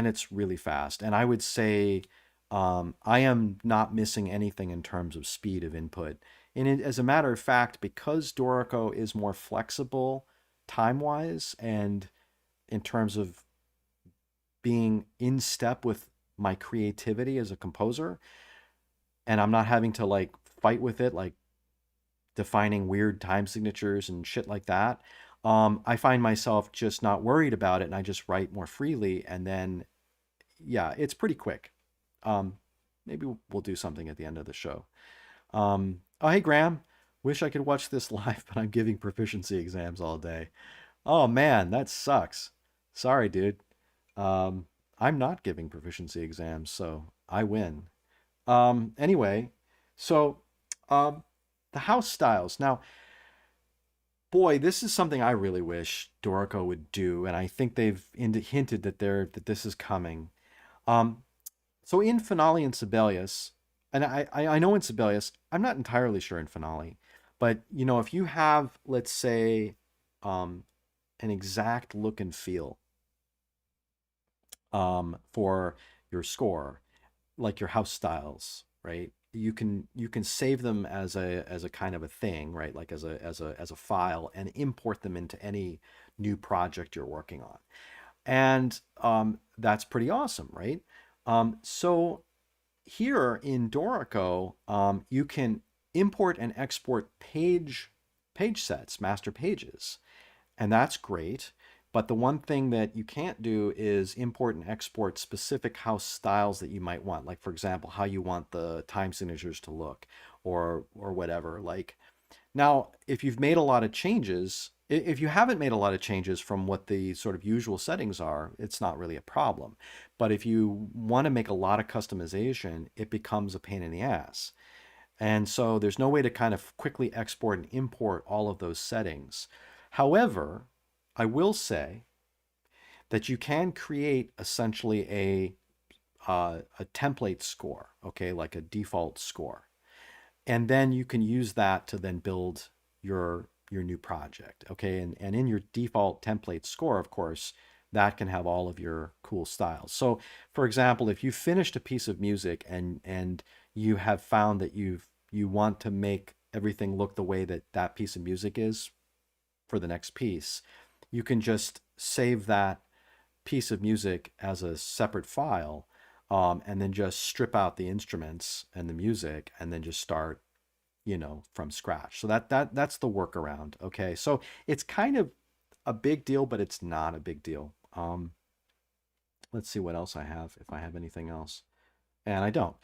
it's really fast. And I would say I am not missing anything in terms of speed of input. And as a matter of fact, because Dorico is more flexible time wise and in terms of being in step with my creativity as a composer, and I'm not having to like fight with it, like defining weird time signatures and shit like that. I find myself just not worried about it, and I just write more freely, and then yeah, it's pretty quick. Um, Maybe we'll do something at the end of the show. Oh, hey Graham, wish I could watch this live, but I'm giving proficiency exams all day. Oh man, that sucks. Sorry, dude. I'm not giving proficiency exams, so I win. Anyway, so um, the house styles. Now, boy, this is something I really wish Dorico would do, and I think they've hinted that this is coming. Um, so in Finale and Sibelius, and I know in Sibelius, I'm not entirely sure in Finale, but you know, if you have, let's say, um, an exact look and feel for your score, like your house styles, right? You can save them as a kind of a thing, right? Like as a file, and import them into any new project you're working on. And that's pretty awesome, right? So here in Dorico, you can import and export page sets, master pages, and that's great. But the one thing that you can't do is import and export specific house styles that you might want, like for example, how you want the time signatures to look, or whatever. Like now, if you've made a lot of changes, if you haven't made a lot of changes from what the sort of usual settings are, it's not really a problem. But if you want to make a lot of customization, it becomes a pain in the ass. And so there's no way to kind of quickly export and import all of those settings. However, I will say that you can create essentially a template score, okay, like a default score, and then you can use that to then build your new project, okay. And in your default template score, of course, that can have all of your cool styles. So for example, if you finished a piece of music, and you have found that you want to make everything look the way that that piece of music is for the next piece, you can just save that piece of music as a separate file, and then just strip out the instruments and the music, and then just start, from scratch. So that's the workaround. Okay, so it's kind of a big deal, but it's not a big deal. Let's see what else I have, if I have anything else, and I don't.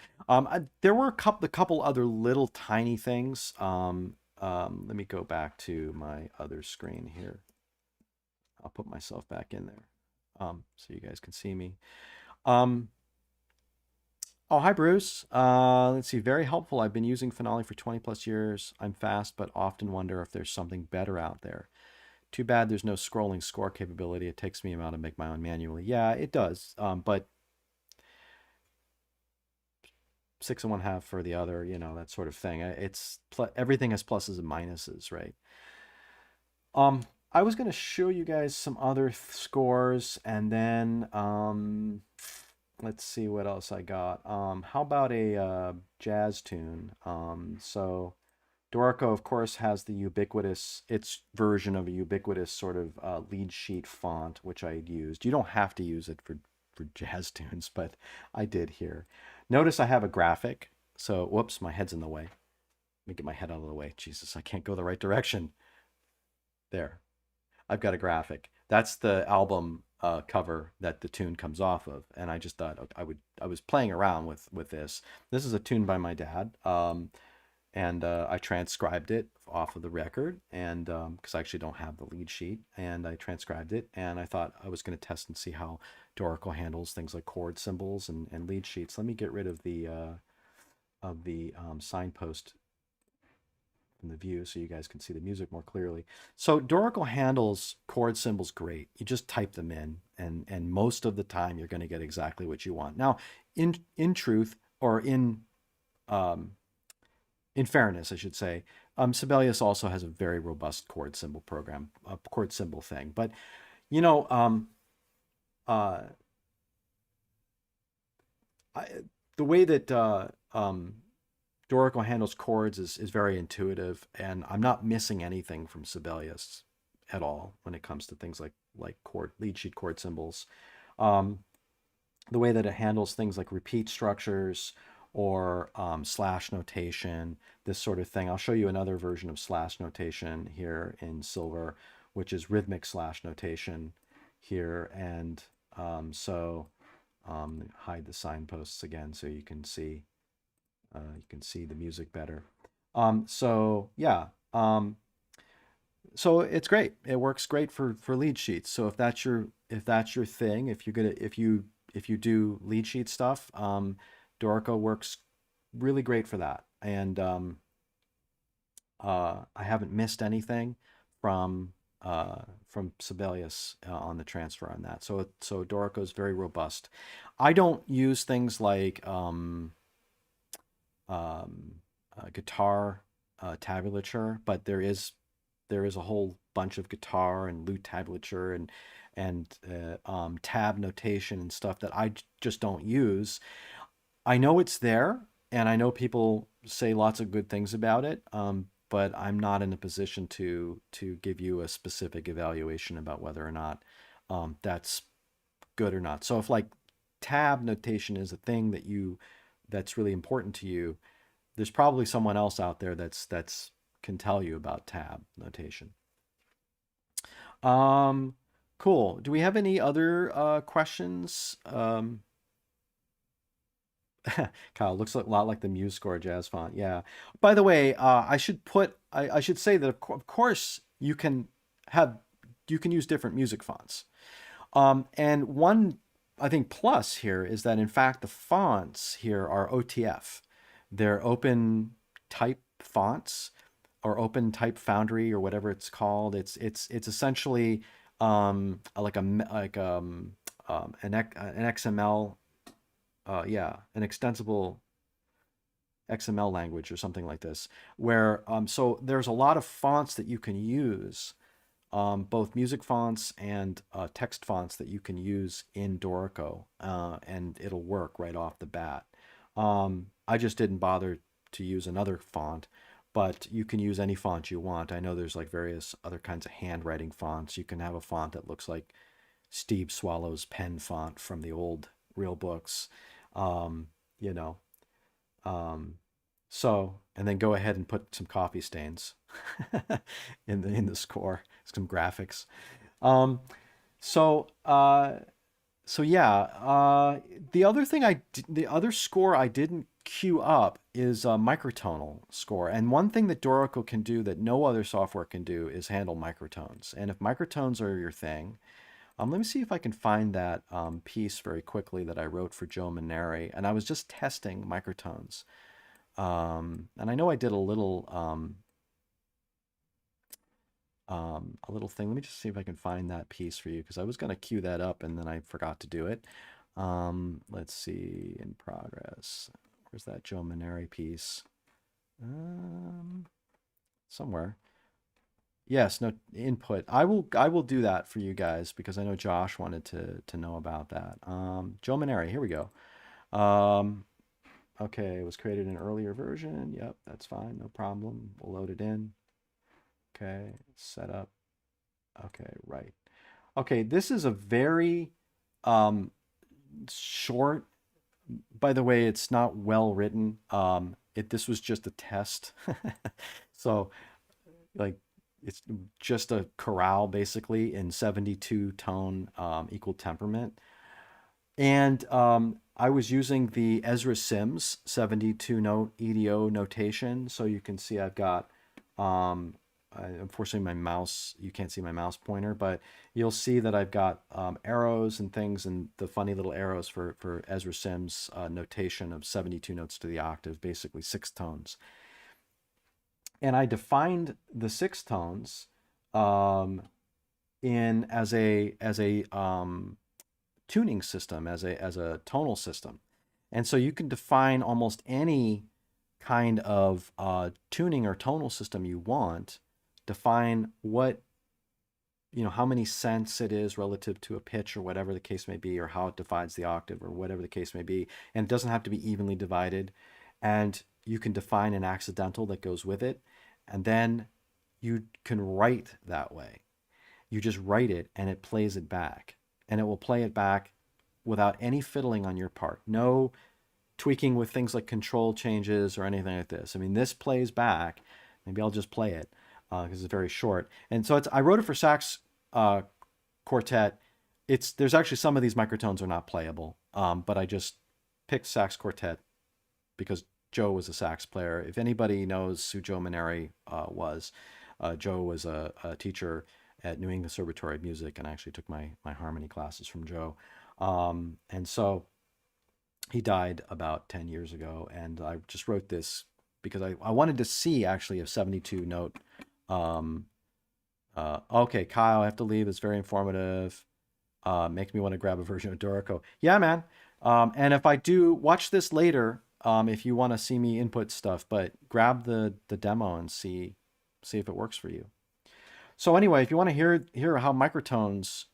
There were a couple other little tiny things. Let me go back to my other screen here. I'll put myself back in there, so you guys can see me. Um, Oh, hi, Bruce. Let's see. Very helpful. I've been using Finale for 20 plus years. I'm fast, but often wonder if there's something better out there. Too bad there's no scrolling score capability. It takes me a while to make my own manually. Yeah, it does. But six and one half for the other, that sort of thing. Everything has pluses and minuses, right? I was going to show you guys some other scores, and then let's see what else I got. How about a jazz tune? So Dorico, of course, has its version of a ubiquitous sort of lead sheet font, which I used. You don't have to use it for jazz tunes, but I did here. Notice I have a graphic. So, whoops, my head's in the way. Let me get my head out of the way. Jesus, I can't go the right direction. There. I've got a graphic. That's the album cover that the tune comes off of, and I just thought I was playing around with this. This is a tune by my dad, and I transcribed it off of the record, and because I actually don't have the lead sheet, and I transcribed it, and I thought I was going to test and see how Dorico handles things like chord symbols and lead sheets. Let me get rid of the signpost in the view so you guys can see the music more clearly. So Dorico handles chord symbols great. You just type them in, and most of the time you're going to get exactly what you want. Now, in truth, or um, in fairness, I should say, Sibelius also has a very robust chord symbol program, a chord symbol thing. But you know, uh, I, the way that Dorico handles chords is very intuitive, and I'm not missing anything from Sibelius at all when it comes to things like chord lead sheet chord symbols. Um, the way that it handles things like repeat structures or slash notation, this sort of thing. I'll show you another version of slash notation here in Silver, which is rhythmic slash notation here. And hide the signposts again so you can see the music better. So yeah, so it's great. It works great for lead sheets. So if that's your thing, if you do lead sheet stuff, Dorico works really great for that. And I haven't missed anything from from Sibelius on the transfer on that. So Dorico is very robust. I don't use things like guitar tablature, but there is a whole bunch of guitar and lute tablature and tab notation and stuff that I just don't use. I know it's there, and I know people say lots of good things about it, but I'm not in a position to give you a specific evaluation about whether or not that's good or not. So if like tab notation is a thing that's really important to you, there's probably someone else out there that's can tell you about tab notation. Um, cool. Do we have any other questions? Kyle, looks a lot like the Muse score jazz font. Yeah. By the way, I should say that of course have you can use different music fonts. And one, I think, plus here is that in fact the fonts here are OTF. They're open type fonts or open type foundry or whatever it's called. It's essentially like an XML, yeah, an extensible XML language or something like this, where so there's a lot of fonts that you can use, both music fonts and text fonts that you can use in Dorico, and it'll work right off the bat. I just didn't bother to use another font, but you can use any font you want. I know there's like various other kinds of handwriting fonts. You can have a font that looks like Steve Swallow's pen font from the old real books, um, you know. Um, and then go ahead and put some coffee stains in the score, some graphics. Um, so uh, so yeah, the other score I didn't queue up is a microtonal score. And one thing that Dorico can do that no other software can do is handle microtones. And if microtones are your thing, let me see if I can find that piece very quickly that I wrote for Joe Maneri. And I was just testing microtones. And I know I did a little thing. Let me just see if I can find that piece for you because I was going to queue that up and then I forgot to do it. Let's see, in progress. Where's that Joe Maneri piece? Somewhere. Yes, no input. I will do that for you guys because I know Josh wanted to know about that. Joe Maneri, here we go. Um, okay, it was created in an earlier version. Yep, that's fine, no problem. We'll load it in. Okay, setup. Okay, right. Okay, this is a very um, short. By the way, it's not well written. This was just a test, so like it's just a chorale basically in 72 tone equal temperament. And I was using the Ezra Sims 72 note EDO notation. So you can see I've got, unfortunately, my mouse, you can't see my mouse pointer, but you'll see that I've got arrows and things and the funny little arrows for Ezra Sims notation of 72 notes to the octave, basically 6 tones. And I defined the 6 tones um, in as a tuning system, as a tonal system. And so you can define almost any kind of tuning or tonal system you want. Define what, how many cents it is relative to a pitch or whatever the case may be, or how it divides the octave or whatever the case may be. And it doesn't have to be evenly divided. And you can define an accidental that goes with it. And then you can write that way. You just write it and it plays it back. And it will play it back without any fiddling on your part. No tweaking with things like control changes or anything like this. I mean, this plays back. Maybe I'll just play it because it's very short. And so I wrote it for sax quartet. There's actually some of these microtones are not playable, but I just picked sax quartet because Joe was a sax player. If anybody knows who Joe Maneri was, Joe was a teacher at New England Conservatory of Music, and I actually took my harmony classes from Joe. And so he died about 10 years ago, and I just wrote this because I wanted to see actually a 72 note. Okay, Kyle, I have to leave. It's very informative. Makes me want to grab a version of Dorico. Yeah, man. And if I do watch this later, if you want to see me input stuff, but grab the demo and see if it works for you. So anyway, if you want to hear how microtones,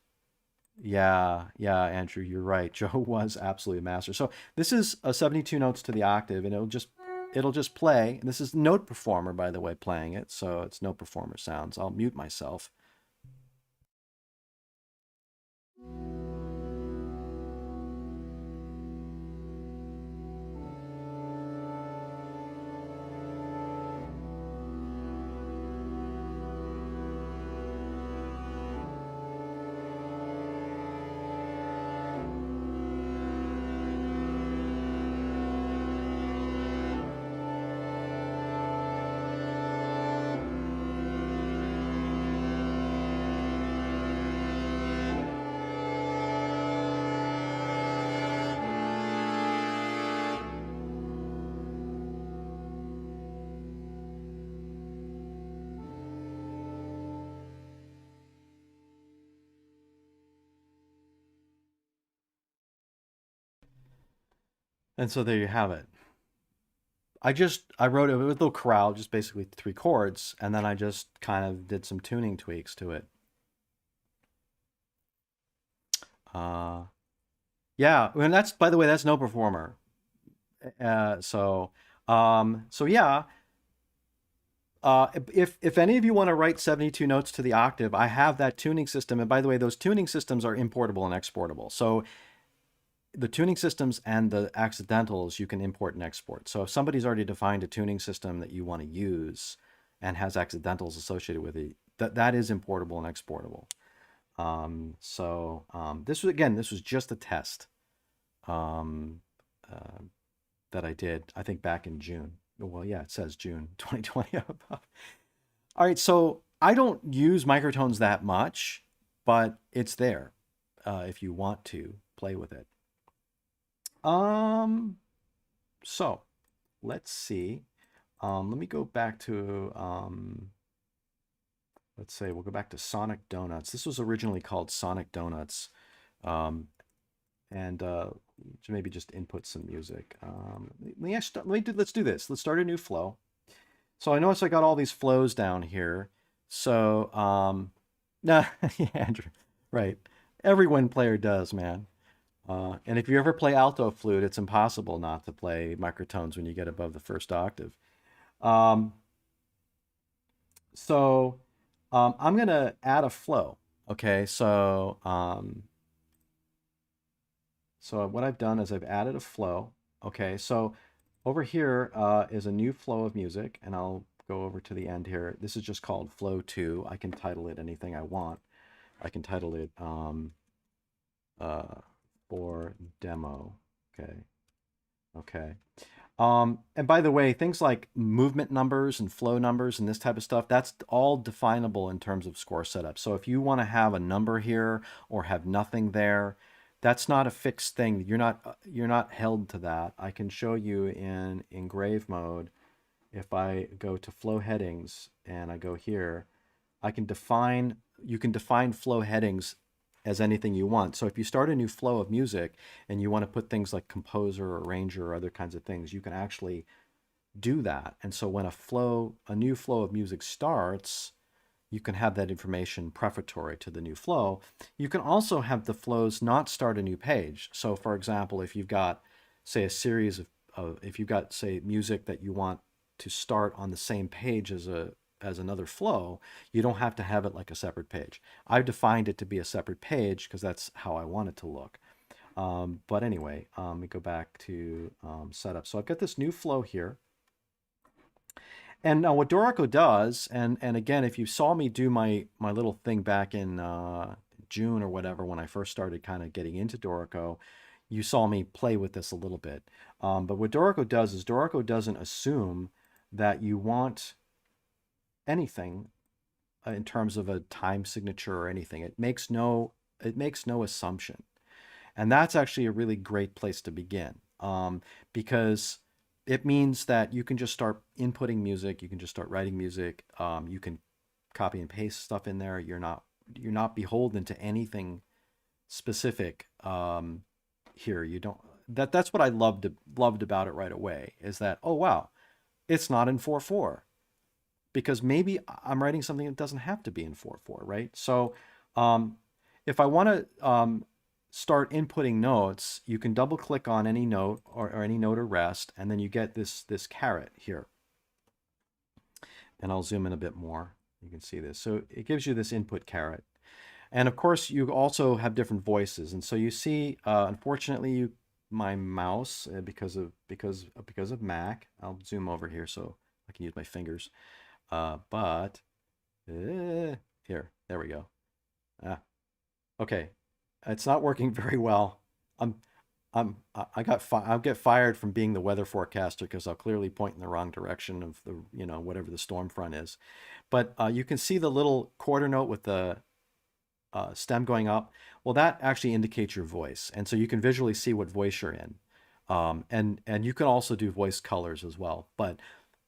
yeah, Andrew, you're right. Joe was absolutely a master. So this is a 72 notes to the octave, and it'll just play. And this is Note Performer, by the way, playing it. So it's Note Performer sounds. I'll mute myself. And so there you have it. I wrote it with a little chorale, just basically 3 chords, and then I just kind of did some tuning tweaks to it. Yeah, and that's, by the way, that's Note Performer. So yeah. If any of you want to write 72 notes to the octave, I have that tuning system. And by the way, those tuning systems are importable and exportable. So the tuning systems and the accidentals you can import and export. So if somebody's already defined a tuning system that you want to use and has accidentals associated with it, that is importable and exportable. This was just a test that I did, I think back in June. Well, yeah, it says June 2020. All right, so I don't use microtones that much, but it's there if you want to play with it. So let's see. Let me go back to, let's say we'll go back to Sonic Donuts. This was originally called Sonic Donuts. And maybe just input some music. Let's do this. Let's start a new flow. So I notice I got all these flows down here. So, yeah, Andrew, right. Every wind player does, man. And if you ever play alto flute, it's impossible not to play microtones when you get above the first octave. I'm going to add a flow. Okay, so what I've done is I've added a flow. Okay, so over here is a new flow of music, and I'll go over to the end here. This is just called Flow 2. I can title it anything I want. I can title it or demo. Okay. Okay. And by the way, things like movement numbers and flow numbers and this type of stuff, that's all definable in terms of score setup. So if you want to have a number here or have nothing there, that's not a fixed thing. You're not held to that. I can show you in engrave mode. If I go to flow headings and I go here, you can define flow headings as anything you want. So if you start a new flow of music and you want to put things like composer or arranger or other kinds of things, you can actually do that. And so when a new flow of music starts, you can have that information prefatory to the new flow. You can also have the flows not start a new page. So for example, if you've got, say, a series of if you've got, say, music that you want to start on the same page as another flow, you don't have to have it like a separate page. I've defined it to be a separate page because that's how I want it to look. But anyway, let me go back to setup. So I've got this new flow here. And now what DORICO does, and again, if you saw me do my little thing back in June or whatever, when I first started kind of getting into DORICO, you saw me play with this a little bit. But what DORICO does is DORICO doesn't assume that you want anything in terms of a time signature or anything. It makes no assumption. And that's actually a really great place to begin, because it means that you can just start inputting music. You can just start writing music. You can copy and paste stuff in there. You're not beholden to anything specific here. You don't. That's what I loved about it right away. Is that, oh wow, it's not in 4/4, because maybe I'm writing something that doesn't have to be in 4/4, right? So if I want to start inputting notes, you can double click on any note or any note or rest, and then you get this caret here. And I'll zoom in a bit more. You can see this. So it gives you this input caret. And of course, you also have different voices. And so you see, unfortunately, my mouse, because of Mac, I'll zoom over here so I can use my fingers. But here, there we go. Okay, it's not working very well. I'll get fired from being the weather forecaster because I'll clearly point in the wrong direction of the, whatever the storm front is. But you can see the little quarter note with the stem going up. Well, that actually indicates your voice, and so you can visually see what voice you're in. And you can also do voice colors as well, but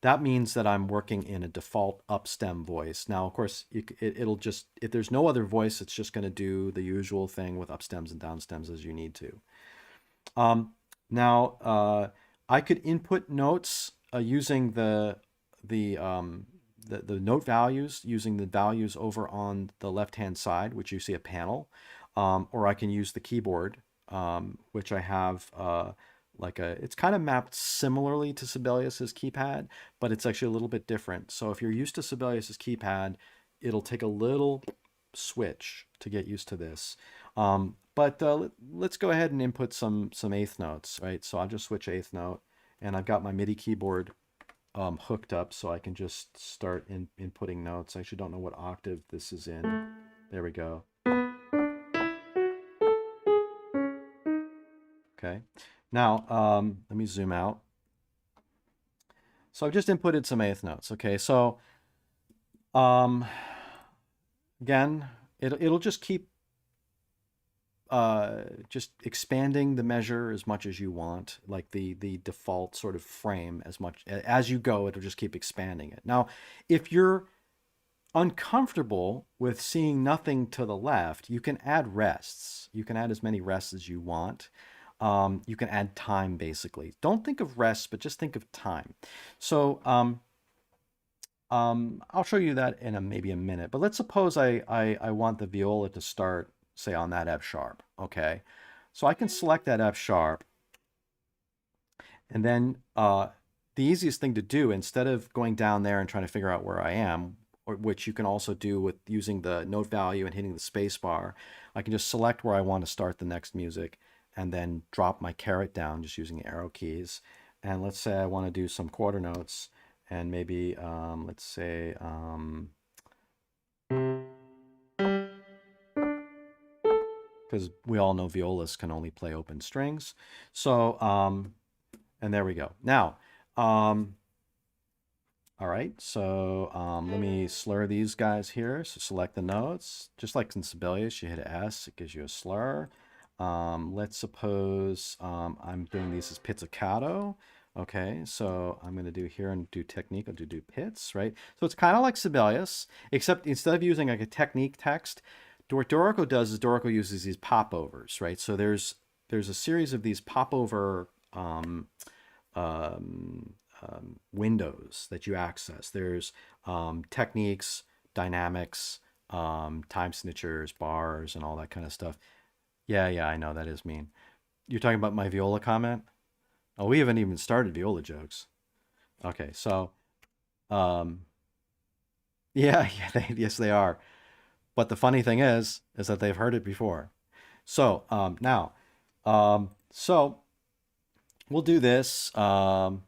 that means that I'm working in a default up stem voice. Now, of course, it'll just, if there's no other voice, it's just going to do the usual thing with up stems and down stems as you need to. Now, I could input notes using the note values, using the values over on the left-hand side, which you see a panel, or I can use the keyboard, which I have it's kind of mapped similarly to Sibelius's keypad, but it's actually a little bit different. So if you're used to Sibelius's keypad, it'll take a little switch to get used to this. But let's go ahead and input some eighth notes, right? So I'll just switch eighth note, and I've got my MIDI keyboard hooked up, so I can just start inputting notes. I actually don't know what octave this is in. There we go. Okay. Now, let me zoom out. So I've just inputted some eighth notes. Okay, so again, it'll just keep just expanding the measure as much as you want, like the default sort of frame. As much as you go, it'll just keep expanding it. Now, if you're uncomfortable with seeing nothing to the left, you can add rests. You can add as many rests as you want. You can add time, basically. Don't think of rests, but just think of time. So I'll show you that in maybe a minute. But let's suppose I want the viola to start, say, on that F sharp. Okay, so I can select that F sharp, and then the easiest thing to do, instead of going down there and trying to figure out where I am, or which you can also do with using the note value and hitting the space bar, I can just select where I want to start the next music, and then drop my caret down just using arrow keys. And let's say I want to do some quarter notes, and maybe let's say because we all know violas can only play open strings. So, and there we go. Now, all right, so let me slur these guys here. So select the notes. Just like in Sibelius, you hit S, it gives you a slur. Let's suppose I'm doing these as pizzicato. Okay, so I'm going to do here and do technique. I'll do pits, right? So it's kind of like Sibelius, except instead of using like a technique text, what DORICO does is DORICO uses these popovers, right? So there's a series of these popover windows that you access. There's techniques, dynamics, time signatures, bars, and all that kind of stuff. Yeah, I know that is mean. You're talking about my viola comment? Oh, we haven't even started viola jokes. Okay, so um, yeah, yes, they are. But the funny thing is that they've heard it before. So now, so we'll do this. Now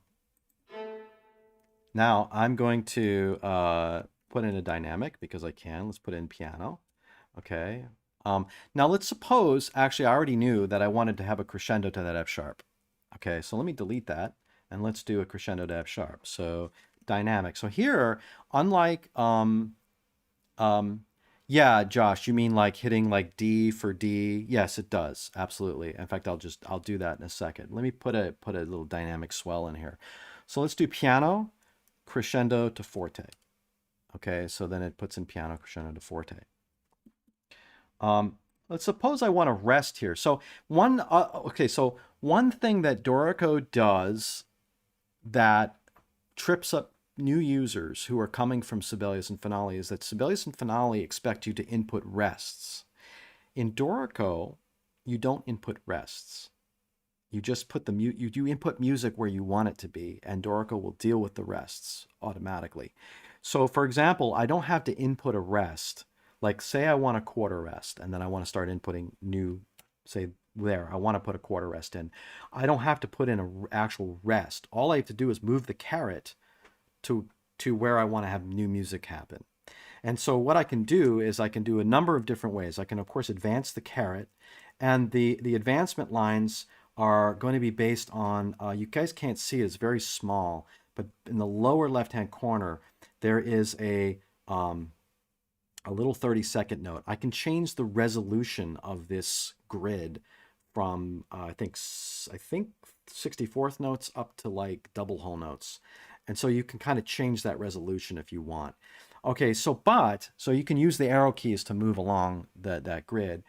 I'm going to put in a dynamic because I can. Let's put in piano. Okay. Now let's suppose, actually I already knew that I wanted to have a crescendo to that F sharp. Okay, so let me delete that and let's do a crescendo to F sharp. So dynamic. So here, unlike, yeah, Josh, you mean like hitting like D for D? Yes, it does. Absolutely. In fact, I'll do that in a second. Let me put a little dynamic swell in here. So let's do piano, crescendo to forte. Okay, so then it puts in piano, crescendo to forte. Let's suppose I want to rest here. So one thing that DORICO does that trips up new users who are coming from Sibelius and Finale is that Sibelius and Finale expect you to input rests. In DORICO, you don't input rests. You just put you input music where you want it to be, and DORICO will deal with the rests automatically. So for example, I don't have to input a rest. Like say I want a quarter rest, and then I want to start inputting new, say there, I want to put a quarter rest in. I don't have to put in an actual rest. All I have to do is move the caret to where I want to have new music happen. And so what I can do is I can do a number of different ways. I can, of course, advance the caret, and the advancement lines are going to be based on, you guys can't see it, it's very small, but in the lower left-hand corner, there is a little 30-second note. I can change the resolution of this grid from, I think 64th notes up to like double whole notes. And so you can kind of change that resolution if you want. Okay, so you can use the arrow keys to move along that grid.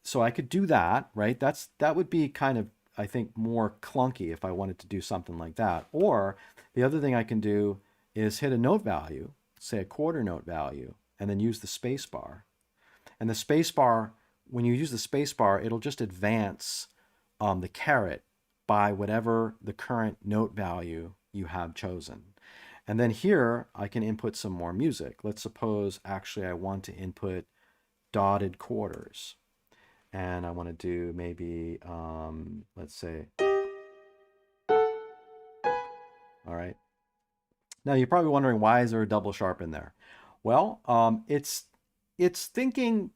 So I could do that, right? That would be kind of, I think, more clunky if I wanted to do something like that. Or the other thing I can do is hit a note value, say a quarter note value, and then use the space bar. And the space bar, when you use the space bar, it'll just advance the caret by whatever the current note value you have chosen. And then here I can input some more music. Let's suppose actually I want to input dotted quarters. And I want to do maybe, let's say, all right. Now you're probably wondering, why is there a double sharp in there? Well, it's thinking,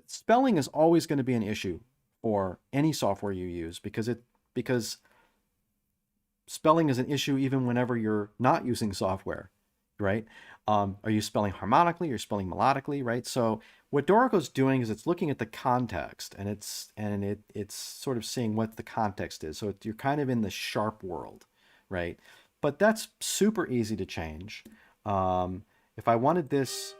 spelling is always going to be an issue for any software you use because spelling is an issue even whenever you're not using software, right? Are you spelling harmonically? You're spelling melodically, right? So what DORICO's doing is it's looking at the context, and it's sort of seeing what the context is. So you're kind of in the sharp world, right? But that's super easy to change. If I wanted this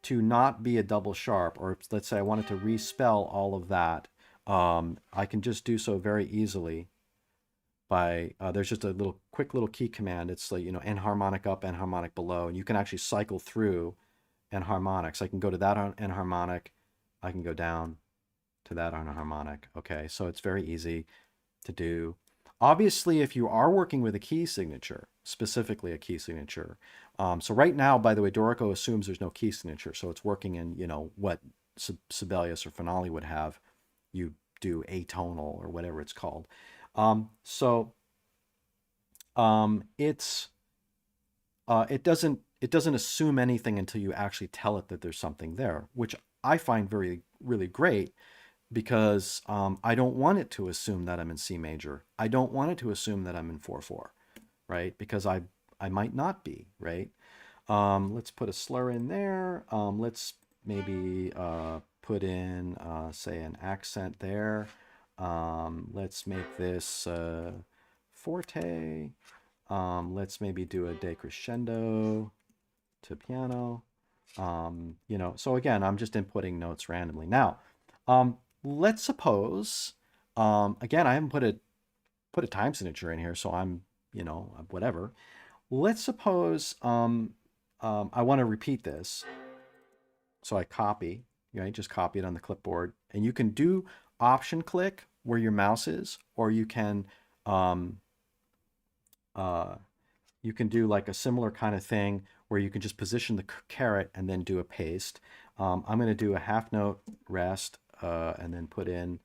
to not be a double sharp, or let's say I wanted to respell all of that, I can just do so very easily by, there's just a quick little key command. It's like, enharmonic up, enharmonic below, and you can actually cycle through enharmonics. I can go to that enharmonic, I can go down to that enharmonic. Okay, so it's very easy to do. Obviously, if you are working with a key signature, specifically a key signature, so right now, by the way, DORICO assumes there's no key signature, so it's working in, what Sibelius or Finale would have. You do atonal or whatever it's called. It doesn't assume anything until you actually tell it that there's something there, which I find really great, because I don't want it to assume that I'm in C major. I don't want it to assume that I'm in 4/4, right? Because I might not be, right? Let's put a slur in there. Let's maybe put in, say, an accent there. Let's make this forte. Let's maybe do a decrescendo to piano. You know, so again, I'm just inputting notes randomly. Now, let's suppose, again, I haven't put a time signature in here, so I'm, you know, whatever. Let's suppose I want to repeat this. So I copy, right? Just copy it on the clipboard. And you can do option click where your mouse is, or um, you can do like a similar kind of thing where you can just position the caret and then do a paste. I'm going to do a half note rest and then put in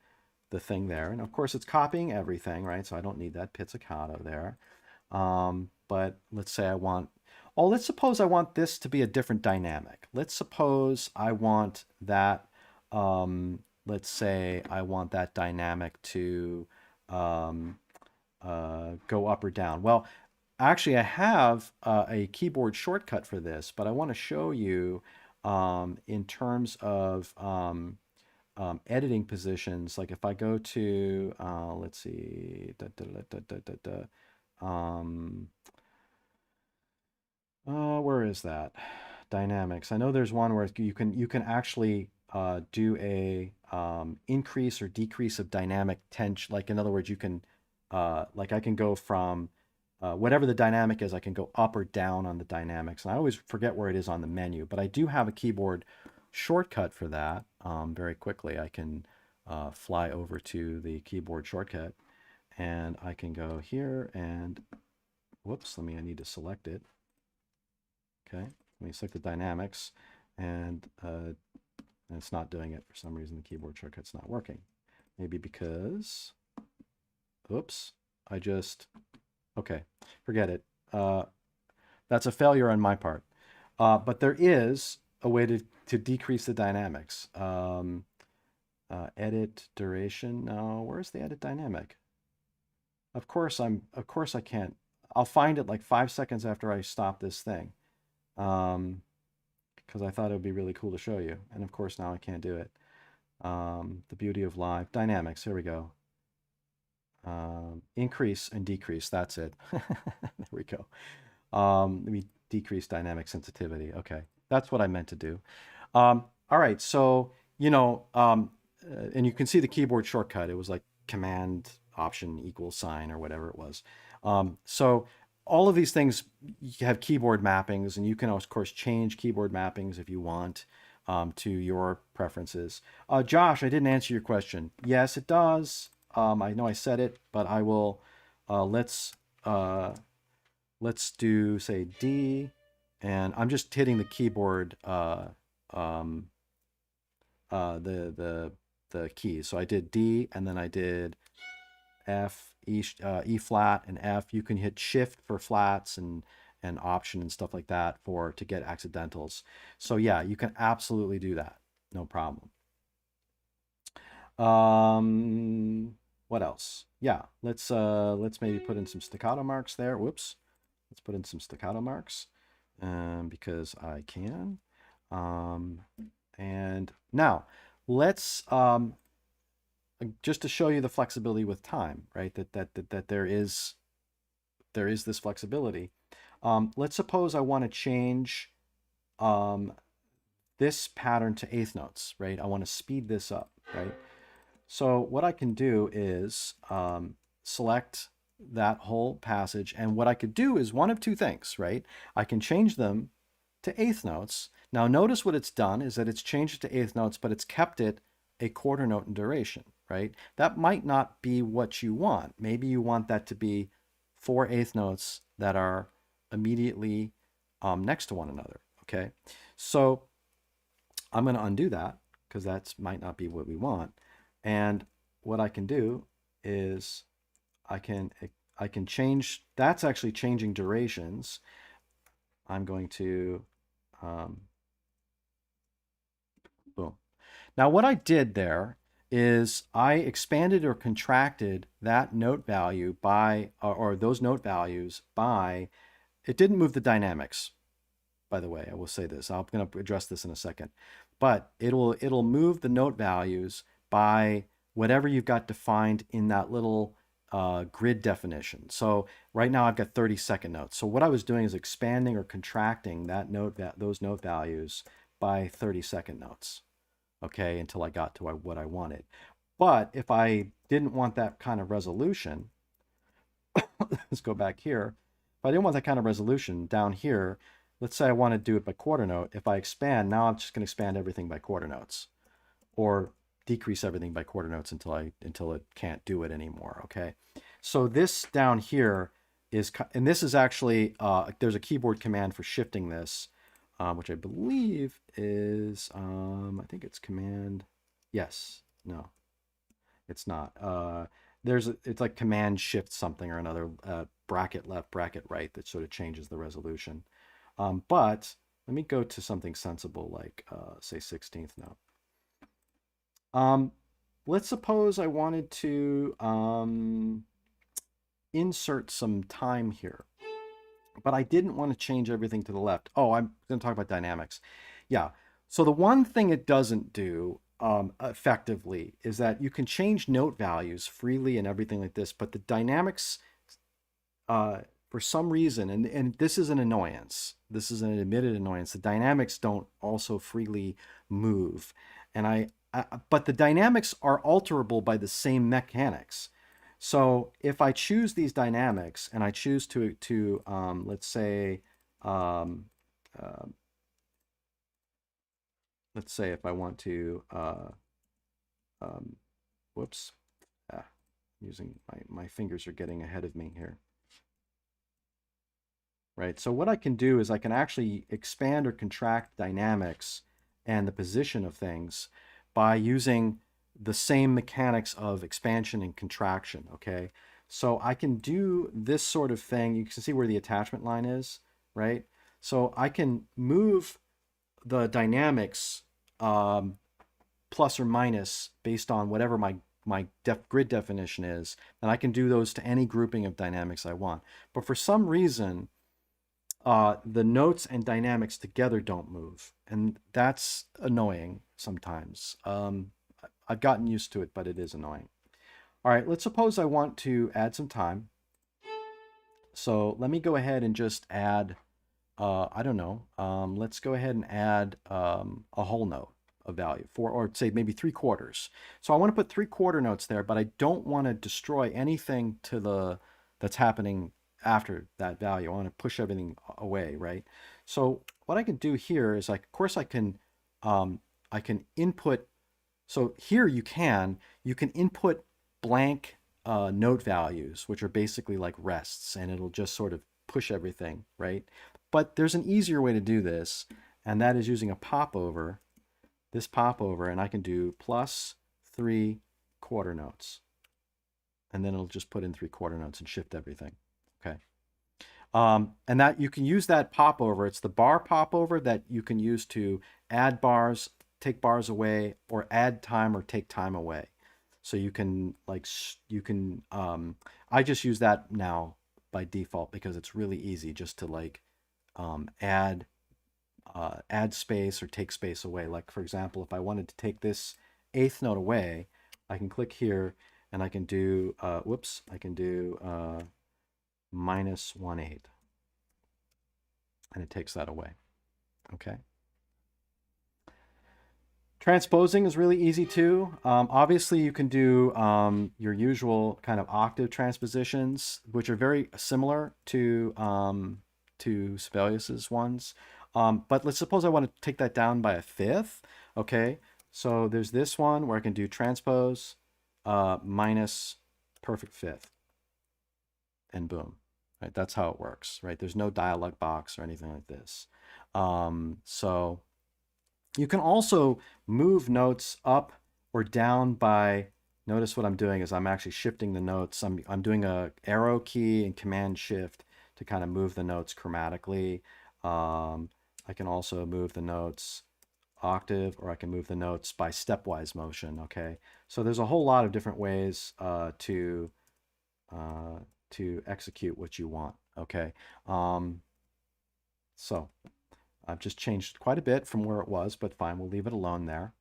the thing there. And of course, it's copying everything, right? So I don't need that pizzicato there. But let's say I want, oh, let's suppose I want this to be a different dynamic. Let's suppose I want that, let's say I want that dynamic to go up or down. Well, actually, I have a keyboard shortcut for this, but I want to show you in terms of editing positions. Like if I go to, let's see, where is that? Dynamics. I know there's one where you can actually do a increase or decrease of dynamic tension. Like in other words, you can like I can go from whatever the dynamic is, I can go up or down on the dynamics. And I always forget where it is on the menu, but I do have a keyboard shortcut for that. Very quickly, I can fly over to the keyboard shortcut, and I can go here and whoops, I need to select it. Okay, let me select the dynamics, and it's not doing it for some reason. The keyboard shortcut's not working. Maybe because, oops, okay, forget it. That's a failure on my part. But there is a way to decrease the dynamics. Edit duration. No, where's the edit dynamic? Of course I can't. I'll find it like 5 seconds after I stop this thing. Because I thought it would be really cool to show you. And of course now I can't do it. The beauty of live dynamics. Here we go. Increase and decrease. That's it. There we go. Let me decrease dynamic sensitivity. Okay, that's what I meant to do. All right, so you know, and you can see the keyboard shortcut. It was like Command Option equals sign or whatever it was. So all of these things you have keyboard mappings, and you can of course change keyboard mappings if you want to your preferences. Josh, I didn't answer your question. Yes, it does. I know I said it, but I will. Let's do say D, and I'm just hitting the keyboard the keys. So I did D, and then I did F, E flat, and F. You can hit Shift for flats and Option and stuff like that to get accidentals. So yeah, you can absolutely do that, no problem. What else? Yeah, let's maybe put in some staccato marks there. Whoops. Let's put in some staccato marks because I can. And now let's just to show you the flexibility with time, right? That there is this flexibility. Let's suppose I want to change this pattern to eighth notes, right? I want to speed this up, right? So what I can do is select that whole passage, and what I could do is one of two things, right? I can change them to eighth notes. Now notice what it's done is that it's changed it to eighth notes, but it's kept it a quarter note in duration, right? That might not be what you want. Maybe you want that to be 4 eighth notes that are immediately next to one another, okay? So I'm going to undo that because that might not be what we want. And what I can do is I can change, that's actually changing durations. I'm going to, boom. Now what I did there is I expanded or contracted that note value by, or those note values by, it didn't move the dynamics, by the way. I will say this. I'm going to address this in a second. But it'll move the note values by whatever you've got defined in that little grid definition. So right now I've got 30-second notes. So what I was doing is expanding or contracting those note values by 30-second notes, okay, until I got to what I wanted. But if I didn't want that kind of resolution, let's go back here. If I didn't want that kind of resolution down here, let's say I want to do it by quarter note. If I expand, now I'm just going to expand everything by quarter notes, or decrease everything by quarter notes until it can't do it anymore. Okay. So this down here is, and this is actually, there's a keyboard command for shifting this, which I believe is, I think it's command. Yes. No, it's not. It's like command shift something or another, bracket left, bracket right, that sort of changes the resolution. But let me go to something sensible, like say 16th note. Let's suppose I wanted to insert some time here, but I didn't want to change everything to the left. Oh, I'm going to talk about dynamics. Yeah. So the one thing it doesn't do effectively is that you can change note values freely and everything like this, but the dynamics, for some reason, and this is an annoyance, this is an admitted annoyance, the dynamics don't also freely move. And but the dynamics are alterable by the same mechanics. So if I choose these dynamics and I choose to let's say if I want to whoops, using my fingers are getting ahead of me here. Right. So what I can do is I can actually expand or contract dynamics and the position of things by using the same mechanics of expansion and contraction. Okay. So I can do this sort of thing. You can see where the attachment line is, right? So I can move the dynamics plus or minus based on whatever my grid definition is, and I can do those to any grouping of dynamics I want. But for some reason, the notes and dynamics together don't move, and that's annoying sometimes. I've gotten used to it, but it is annoying. All right, let's suppose I want to add some time. So let me go ahead and just add, I don't know, let's go ahead and add a whole note of value, or say maybe 3/4. So I want to put 3/4 notes there, but I don't want to destroy anything that's happening after that value. I want to push everything away, right? So what I can do here is, like, of course I can input. So here you can input blank note values, which are basically like rests, and it'll just sort of push everything, right? But there's an easier way to do this, and that is using a popover, this popover, and I can do plus 3/4 notes. And then it'll just put in 3/4 notes and shift everything. Okay. And that you can use that popover. It's the bar popover that you can use to add bars, take bars away, or add time or take time away. So you can, like, I just use that now by default because it's really easy just to, like, add space or take space away. Like, for example, if I wanted to take this 8th note away, I can click here and I can do, I can do -1/8, and it takes that away. Okay. Transposing is really easy too. Obviously, you can do your usual kind of octave transpositions, which are very similar to Sibelius's ones. But let's suppose I want to take that down by 1/5. Okay, so there's this one where I can do transpose minus perfect 5th, and boom. Right, that's how it works. Right, there's no dialog box or anything like this. So you can also move notes up or down by, notice what I'm doing is I'm actually shifting the notes. I'm doing a arrow key and command shift to kind of move the notes chromatically. I can also move the notes octave, or I can move the notes by stepwise motion, okay? So there's a whole lot of different ways to execute what you want, okay? So I've just changed quite a bit from where it was, but fine, we'll leave it alone there.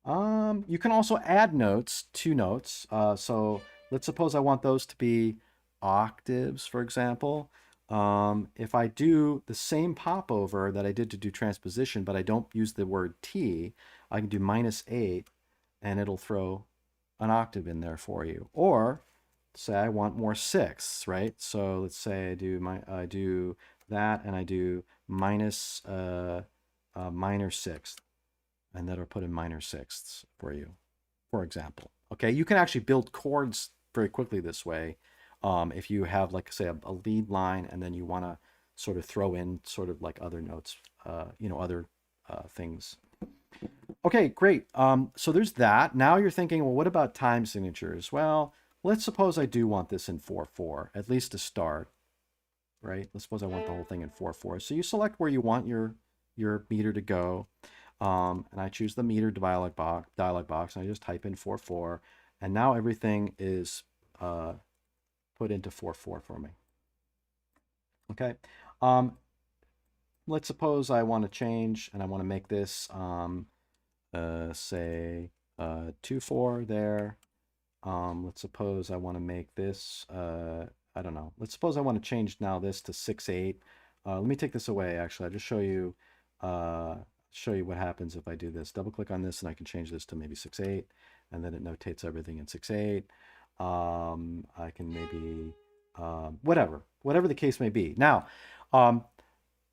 You can also add notes to notes. So let's suppose I want those to be octaves, for example. If I do the same popover that I did to do transposition, but I don't use the word T, I can do -8 and it'll throw an octave in there for you. Or say I want more sixths, right? So let's say I do that and I do minor sixth, and that'll put in minor sixths for you, for example. Okay, you can actually build chords very quickly this way. If you have, like, say, a lead line, and then you want to sort of throw in sort of like other notes, other things. Okay, great. So there's that. Now you're thinking, well, what about time signatures? Well, let's suppose I do want this in 4/4, at least to start, right? Let's suppose I want the whole thing in 4/4. So you select where you want your meter to go. And I choose the meter dialog box, and I just type in 4/4, and now everything is put into 4/4 for me. Okay. Let's suppose I want to change, and I want to make this, say, 2/4 there. Let's suppose I want to make this, I don't know. Let's suppose I want to change now this to 6/8. Let me take this away, actually. I'll just show you what happens if I do this. Double click on this and I can change this to maybe 6/8, and then it notates everything in 6/8. I can maybe whatever the case may be. Now,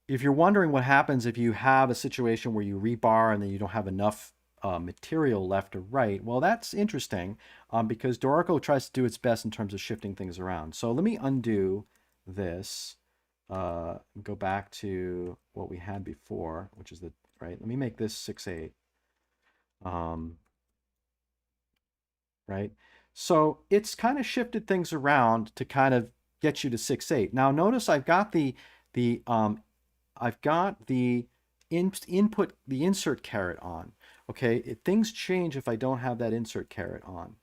if you're wondering what happens if you have a situation where you rebar and then you don't have enough material left to write, well, that's interesting because Dorico tries to do its best in terms of shifting things around. So let me undo this. Go back to what we had before, which is right. Let me make this 6/8. Right. So it's kind of shifted things around to kind of get you to 6/8. Now notice I've got the input, the insert caret on. Okay, things change if I don't have that insert caret on.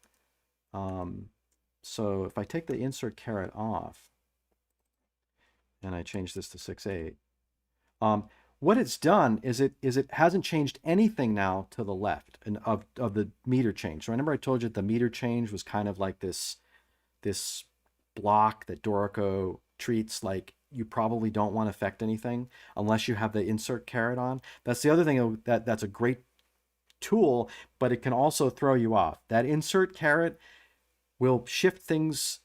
So if I take the insert caret off, and I change this to 6/8. What it's done is it hasn't changed anything now to the left and of the meter change. So remember I told you that the meter change was kind of like this block that Dorico treats like you probably don't want to affect anything unless you have the insert caret on. That's the other thing that's a great tool, but it can also throw you off. That insert caret will shift things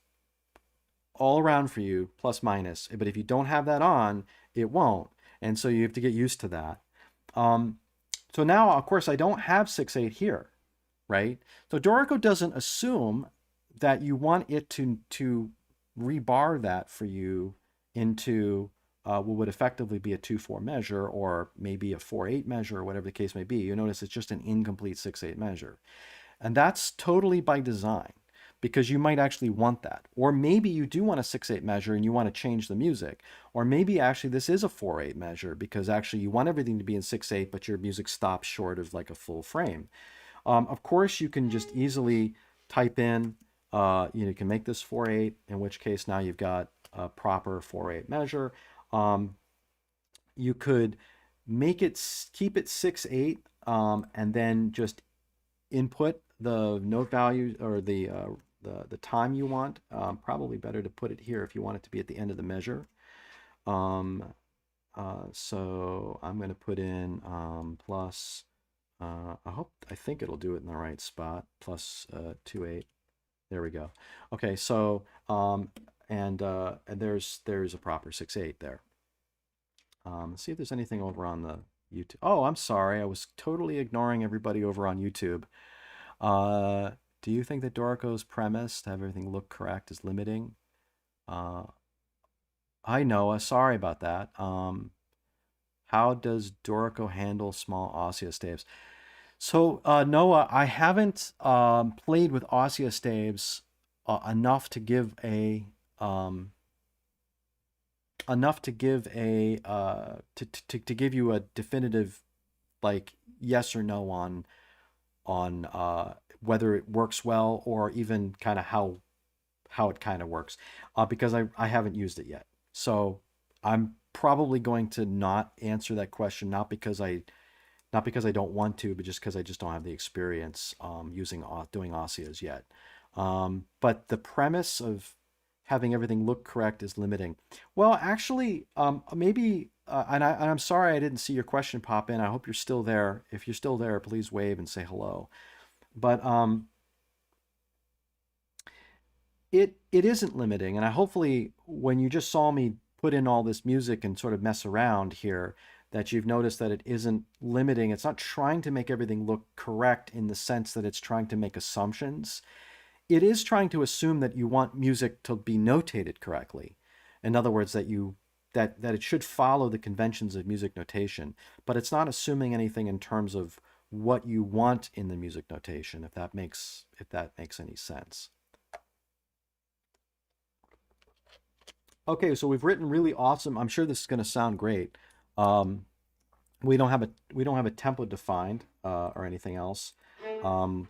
all around for you, plus minus. But if you don't have that on, it won't. And so you have to get used to that. So now, of course, I don't have 6/8 here, right? So Dorico doesn't assume that you want it to rebar that for you into what would effectively be a 2/4 measure, or maybe a 4/8 measure, or whatever the case may be. You notice it's just an incomplete 6/8 measure. And that's totally by design, because you might actually want that. Or maybe you do want a 6/8 measure and you want to change the music. Or maybe actually this is a 4/8 measure because actually you want everything to be in 6/8, but your music stops short of like a full frame. Of course, you can just easily type in, you can make this 4/8, in which case now you've got a proper 4/8 measure. You could keep it 6/8, and then just input the note value or the time you want. Probably better to put it here if you want it to be at the end of the measure. So I'm going to put in plus, I think it'll do it in the right spot, plus 2/8. There we go. Okay, so and there's a proper 6/8 there. Let's see if there's anything over on the YouTube. Oh, I'm sorry, I was totally ignoring everybody over on YouTube. Do you think that Dorico's premise to have everything look correct is limiting? Hi Noah, sorry about that. How does Dorico handle small oscillostaves? So Noah, I haven't played with oscillostaves enough to give a to give you a definitive like yes or no on whether it works well or even kind of how it kind of works, because I haven't used it yet. So I'm probably going to not answer that question, not because I don't want to, but just because I just don't have the experience doing osseous yet. But the premise of having everything look correct is limiting. Well, actually, maybe, and I'm sorry I didn't see your question pop in. I hope you're still there. If you're still there, please wave and say hello. But it isn't limiting, and I hopefully when you just saw me put in all this music and sort of mess around here, that you've noticed that it isn't limiting. It's not trying to make everything look correct in the sense that it's trying to make assumptions. It is trying to assume that you want music to be notated correctly. In other words, that it should follow the conventions of music notation, but it's not assuming anything in terms of what you want in the music notation, if that makes any sense. Okay, so we've written really awesome. I'm sure this is going to sound great. Um, we don't have a template defined or anything else. Um,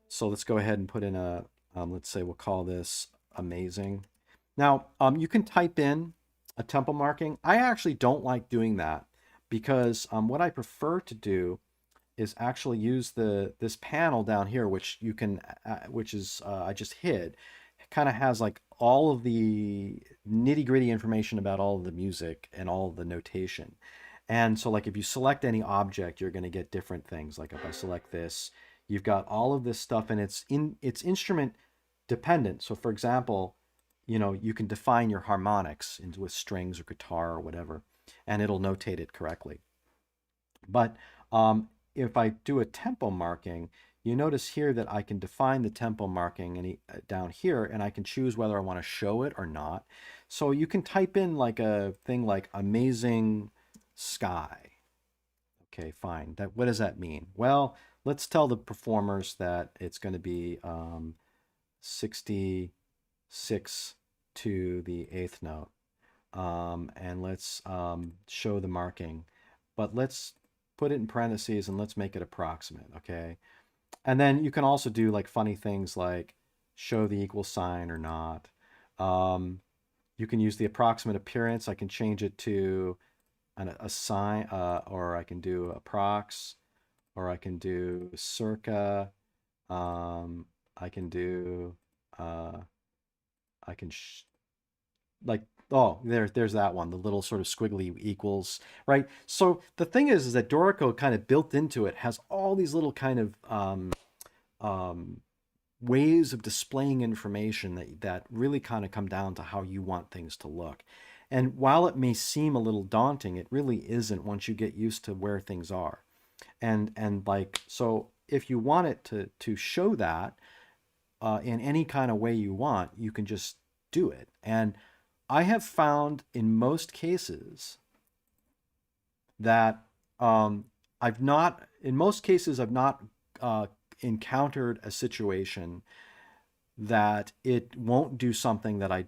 so let's go ahead and put in let's say we'll call this amazing. Now, you can type in a tempo marking. I actually don't like doing that because what I prefer to do is actually use this panel down here, which you can, which is I just hid. It kind of has like all of the nitty gritty information about all of the music and all of the notation. And so like if you select any object, you're going to get different things. Like if I select this, you've got all of this stuff and it's instrument dependent. So for example, you can define your harmonics into with strings or guitar or whatever, and it'll notate it correctly. But if I do a tempo marking, you notice here that I can define the tempo marking down here, and I can choose whether I want to show it or not. So you can type in like a thing like amazing sky. Okay, fine. What does that mean? Well, let's tell the performers that it's going to be 66 to the eighth note. And let's show the marking. But let's put it in parentheses and let's make it approximate, okay? And then you can also do like funny things like show the equal sign or not. You can use the approximate appearance. I can change it to a sign, or I can do approx, or I can do circa. I can do, I can like, oh, there's that one, the little sort of squiggly equals, right? So the thing is that Dorico kind of built into it has all these little kind of ways of displaying information that really kind of come down to how you want things to look. And while it may seem a little daunting, it really isn't once you get used to where things are. And like, so if you want it to show that in any kind of way you want, you can just do it. And I have found in most cases that I've not encountered a situation that it won't do something that I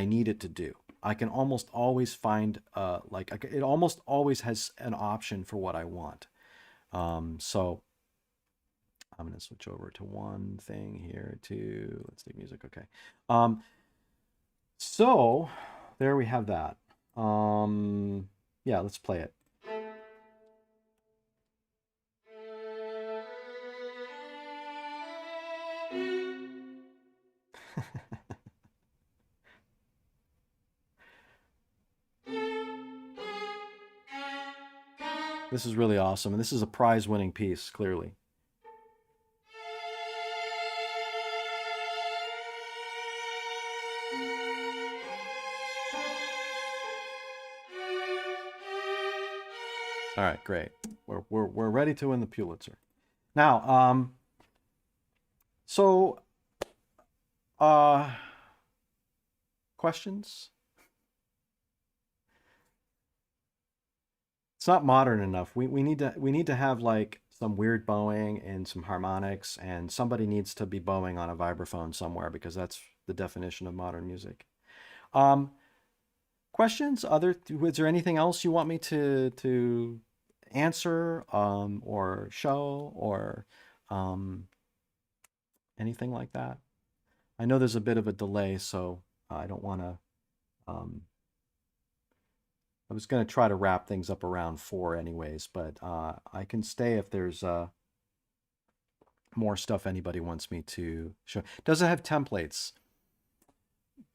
need it to do. I can almost always find it almost always has an option for what I want. So I'm going to switch over to one thing here to, let's do music. Okay. So there we have that. Yeah, let's play it. This is really awesome. And this is a prize-winning piece, clearly. All right, great. We're ready to win the Pulitzer. Now, so questions? It's not modern enough. We need to have like some weird bowing and some harmonics, and somebody needs to be bowing on a vibraphone somewhere because that's the definition of modern music. Questions? Was there anything else you want me to answer or show or um, anything like that? I know there's a bit of a delay, so I don't want to. Um, I was going to try to wrap things up around 4 anyways, but I can stay if there's more stuff anybody wants me to show. Does it have templates?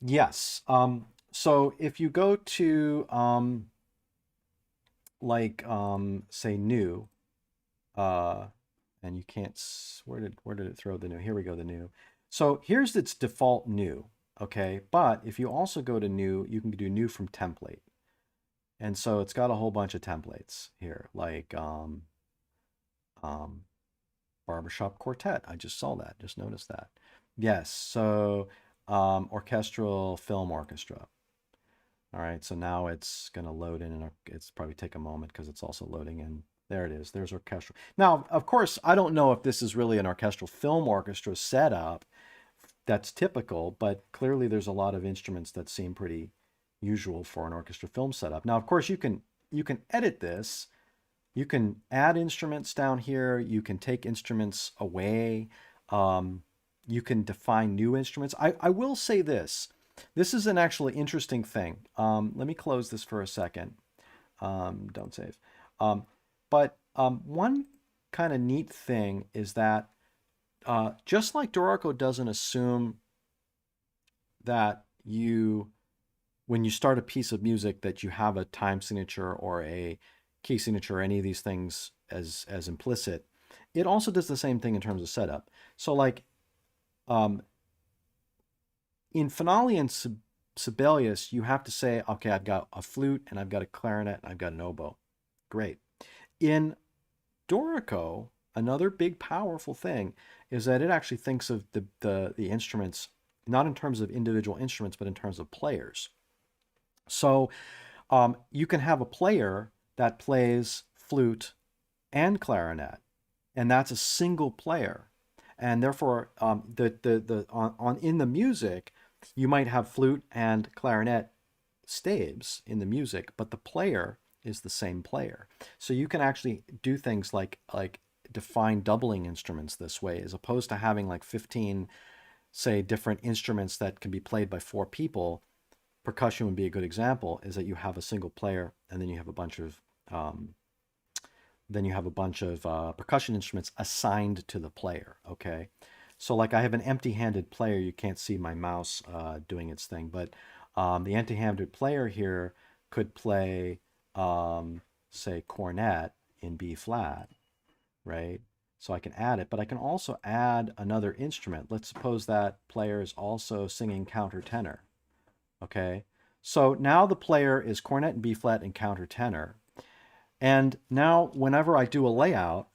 Yes. So if you go to say new, and you can't, where did it throw the new? Here we go, the new. So here's its default new, okay? But if you also go to new, you can do new from template. And so it's got a whole bunch of templates here, like barbershop quartet. I just saw that, just noticed that. Yes, so orchestral film orchestra. All right, so now it's going to load in, and it's probably take a moment because it's also loading in. There it is. There's orchestral. Now, of course, I don't know if this is really an orchestral film orchestra setup that's typical, but clearly there's a lot of instruments that seem pretty usual for an orchestra film setup. Now, of course, you can edit this. You can add instruments down here. You can take instruments away. You can define new instruments. I will say this. This is an actually interesting thing. Let me close this for a second. Don't save. But one kind of neat thing is that just like DORICO doesn't assume that when you start a piece of music, that you have a time signature or a key signature or any of these things as implicit, it also does the same thing in terms of setup. So like in Finale and Sibelius, you have to say, okay, I've got a flute and I've got a clarinet and I've got an oboe. Great. In DORICO, another big powerful thing is that it actually thinks of the instruments not in terms of individual instruments, but in terms of players. So you can have a player that plays flute and clarinet, and that's a single player. And therefore, in the music, you might have flute and clarinet staves in the music, but the player is the same player. So you can actually do things like define doubling instruments this way, as opposed to having like 15, say, different instruments that can be played by 4 people. Percussion would be a good example, is that you have a single player and then you have a bunch of percussion instruments assigned to the player. Okay, so like I have an empty-handed player. You can't see my mouse doing its thing, but the empty-handed player here could play say cornet in B flat, right? So I can add it, but I can also add another instrument. Let's suppose that player is also singing countertenor. Okay, so now the player is cornet in B flat and countertenor. And now whenever I do a layout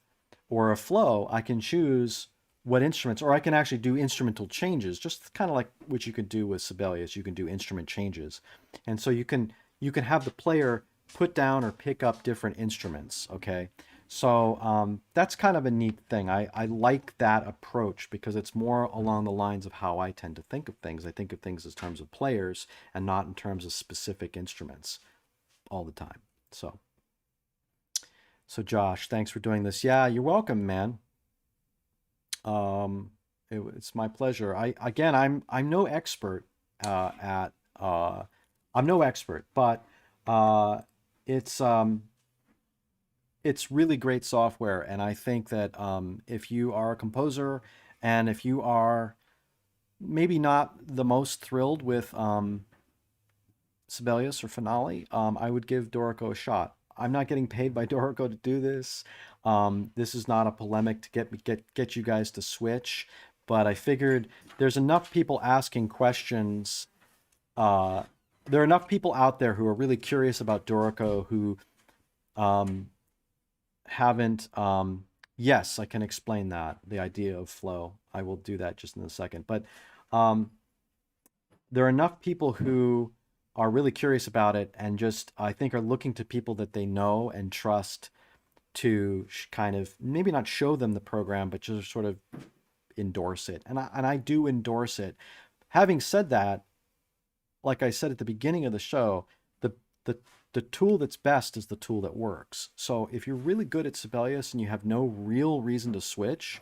or a flow, I can choose what instruments, or I can actually do instrumental changes, just kind of like what you could do with Sibelius. You can do instrument changes. And so you can have the player put down or pick up different instruments, okay? So that's kind of a neat thing. I like that approach because it's more along the lines of how I tend to think of things. I think of things as terms of players and not in terms of specific instruments all the time. So Josh, thanks for doing this. Yeah, you're welcome, man. It's my pleasure. I'm no expert I'm no expert, but it's really great software, and I think that if you are a composer and if you are maybe not the most thrilled with Sibelius or Finale, I would give DORICO a shot. I'm not getting paid by DORICO to do this. This is not a polemic to get you guys to switch, but I figured there's enough people asking questions. There are enough people out there who are really curious about DORICO who haven't. Yes, I can explain that, the idea of flow. I will do that just in a second. But there are enough people who are really curious about it and just, I think, are looking to people that they know and trust to kind of maybe not show them the program, but just sort of endorse it. And I do endorse it. Having said that, like I said at the beginning of the show, the the tool that's best is the tool that works. So if you're really good at Sibelius and you have no real reason to switch,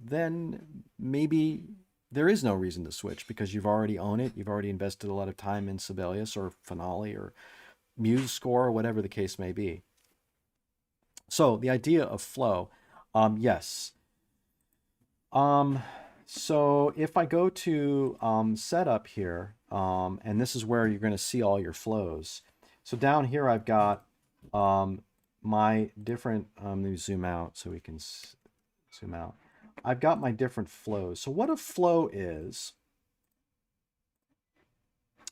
then maybe there is no reason to switch because you've already owned it. You've already invested a lot of time in Sibelius or Finale or MuseScore or whatever the case may be. So the idea of flow, yes. So if I go to setup here, and this is where you're going to see all your flows. So down here I've got my different, let me zoom out so we can zoom out. I've got my different flows. So what a flow is,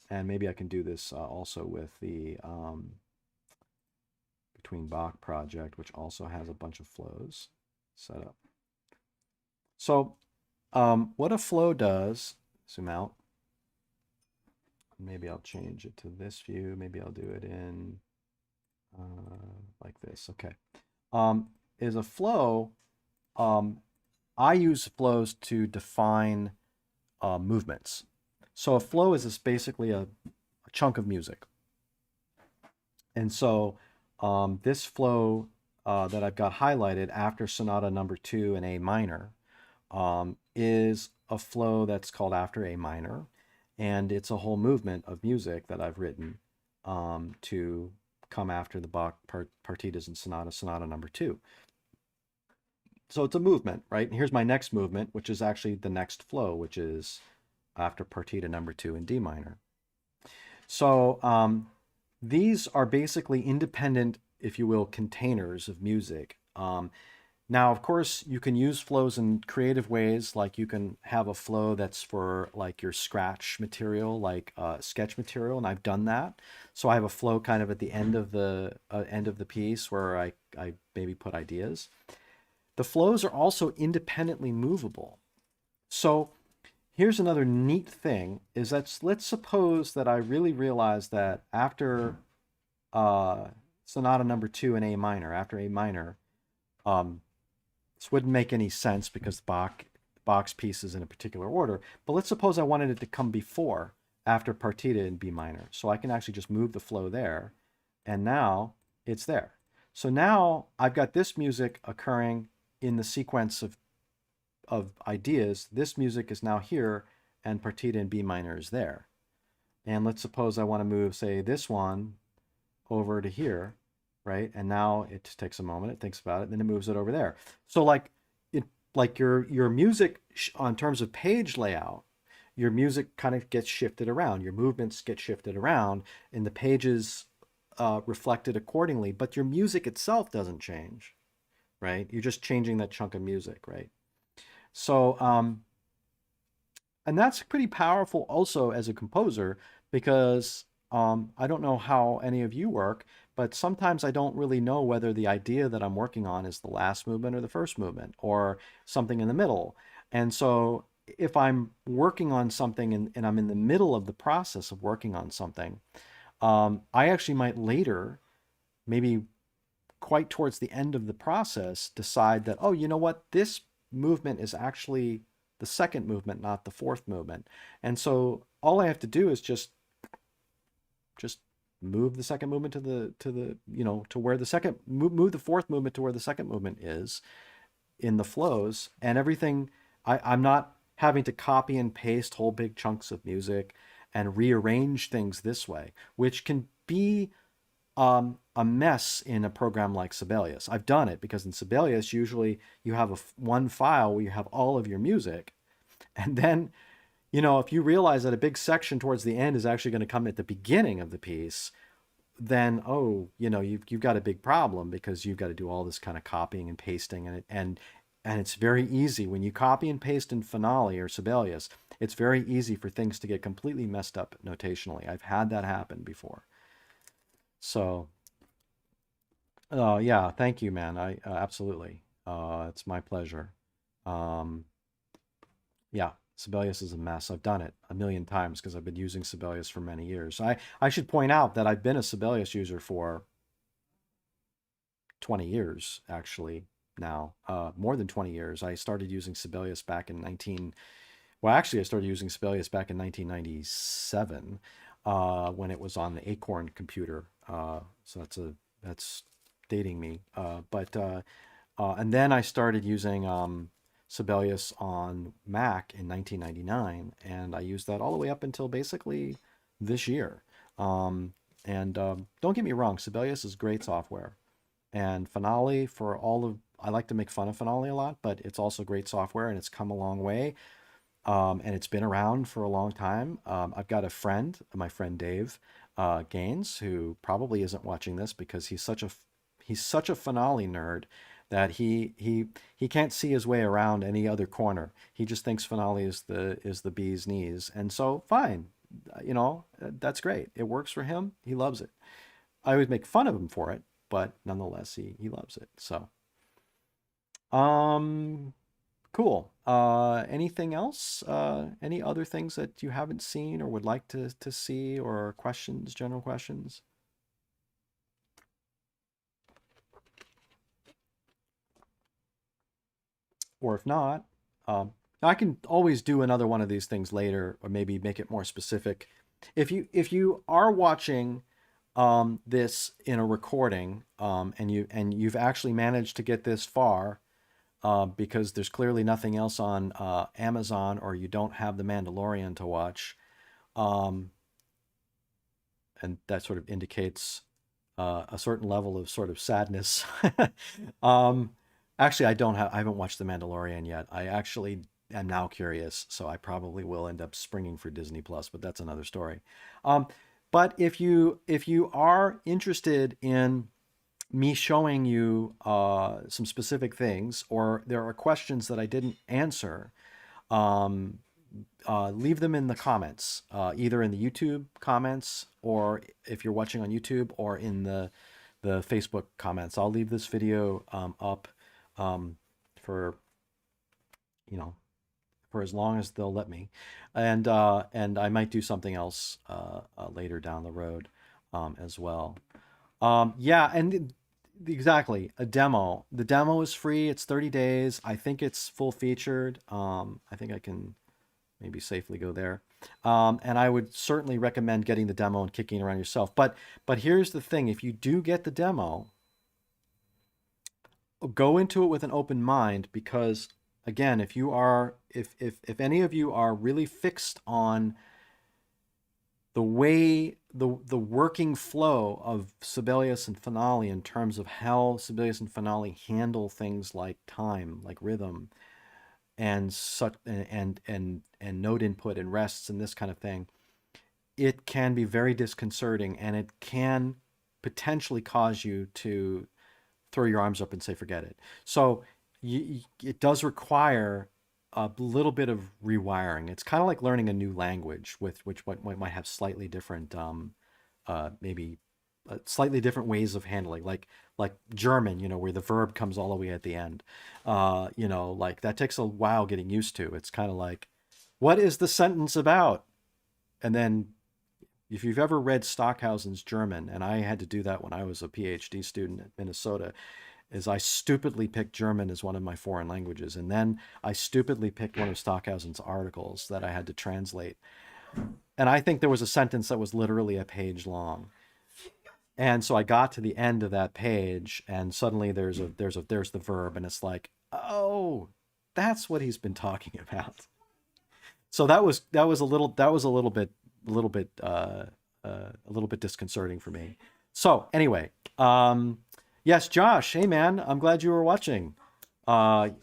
and maybe I can do this also with the Between Bach project, which also has a bunch of flows set up. So what a flow does, zoom out. Maybe I'll change it to this view. Maybe I'll do it in like this. Okay. Is a flow, I use flows to define movements. So a flow is basically a chunk of music. And so this flow that I've got highlighted after Sonata number 2 in A minor is a flow that's called after A minor. And it's a whole movement of music that I've written to come after the Bach partitas and Sonata number 2. So it's a movement, right? And here's my next movement, which is actually the next flow, which is after partita number 2 in D minor. So these are basically independent, if you will, containers of music. Now, of course, you can use flows in creative ways, like you can have a flow that's for like your scratch material, like sketch material, and I've done that. So I have a flow kind of at the end of the piece where I maybe put ideas. The flows are also independently movable. So here's another neat thing, is that let's suppose that I really realize that after Sonata number 2 in A minor, after A minor, this wouldn't make any sense because Bach's piece is in a particular order, but let's suppose I wanted it to come before, after partita in B minor. So I can actually just move the flow there, and now it's there. So now I've got this music occurring in the sequence of ideas. This music is now here, and partita in B minor is there. And let's suppose I want to move, say, this one over to here, right? And now it just takes a moment, it thinks about it, and then it moves it over there. So like your music on terms of page layout, your music kind of gets shifted around, your movements get shifted around, and the pages reflected accordingly, but your music itself doesn't change, right? You're just changing that chunk of music, right? So, and that's pretty powerful also as a composer, because I don't know how any of you work, but sometimes I don't really know whether the idea that I'm working on is the last movement or the first movement or something in the middle. And so if I'm working on something and I'm in the middle of the process of working on something, I actually might later, maybe quite towards the end of the process, decide that, oh, you know what, this movement is actually the second movement, not the fourth movement. And so all I have to do is just move the second movement to the to where the second move the fourth movement to where the second movement is in the flows, and everything. I'm not having to copy and paste whole big chunks of music and rearrange things this way, which can be a mess in a program like Sibelius. I've done it because in Sibelius, usually you have one file where you have all of your music, and then, if you realize that a big section towards the end is actually going to come at the beginning of the piece, then, you've got a big problem because you've got to do all this kind of copying and pasting, and it's very easy when you copy and paste in Finale or Sibelius. It's very easy for things to get completely messed up notationally. I've had that happen before. So, yeah, thank you, man. I absolutely. It's my pleasure. Yeah, Sibelius is a mess. I've done it a million times because I've been using Sibelius for many years. I should point out that I've been a Sibelius user for 20 years, actually, now. More than 20 years. I started using Sibelius back in I started using Sibelius back in 1997. when it was on the Acorn computer. So that's dating me. And then I started using Sibelius on Mac in 1999, and I used that all the way up until basically this year. And don't get me wrong, Sibelius is great software, and Finale for all of I like to make fun of Finale a lot, but it's also great software, and it's come a long way. And it's been around for a long time. I've got a friend, my friend Dave Gaines, who probably isn't watching this because he's such a Finale nerd that he can't see his way around any other corner. He just thinks Finale is the bee's knees, and so fine, that's great. It works for him. He loves it. I always make fun of him for it, but nonetheless, he loves it. So, um, cool. Anything else? Any other things that you haven't seen or would like to see, or questions, general questions? Or if not, I can always do another one of these things later, or maybe make it more specific. If you are watching this in a recording, and you've actually managed to get this far, because there's clearly nothing else on Amazon, or you don't have The Mandalorian to watch, um, and that sort of indicates a certain level of sort of sadness. um, Actually, I haven't watched The Mandalorian yet. I actually am now curious, so I probably will end up springing for Disney Plus, but that's another story. Um, but if you are interested in me showing you some specific things, or there are questions that I didn't answer, um, leave them in the comments, either in the YouTube comments, or if you're watching on YouTube, or in the Facebook comments. I'll leave this video up um, for you know for as long as they'll let me, and I might do something else later down the road as well. Yeah, and exactly, a demo. The demo is free. It's 30 days. I think it's full featured. I think I can maybe safely go there. And I would certainly recommend getting the demo and kicking around yourself. But here's the thing: if you do get the demo, go into it with an open mind, because again, if any of you are really fixed on the way the working flow of Sibelius and Finale, in terms of how Sibelius and Finale handle things like time, like rhythm, and such, and note input and rests and this kind of thing, it can be very disconcerting, and it can potentially cause you to throw your arms up and say forget it. So it does require a little bit of rewiring. It's kind of like learning a new language, with which might have slightly different, maybe slightly different ways of handling, like German, where the verb comes all the way at the end. Like that takes a while getting used to. It's kind of like, what is the sentence about? And then if you've ever read Stockhausen's German, and I had to do that when I was a PhD student at Minnesota, is I stupidly picked German as one of my foreign languages, and then I stupidly picked one of Stockhausen's articles that I had to translate. And I think there was a sentence that was literally a page long. And so I got to the end of that page, and suddenly there's the verb, and it's like, oh, that's what he's been talking about. So that was a little bit disconcerting for me. So anyway, yes, Josh, hey man, I'm glad you were watching. And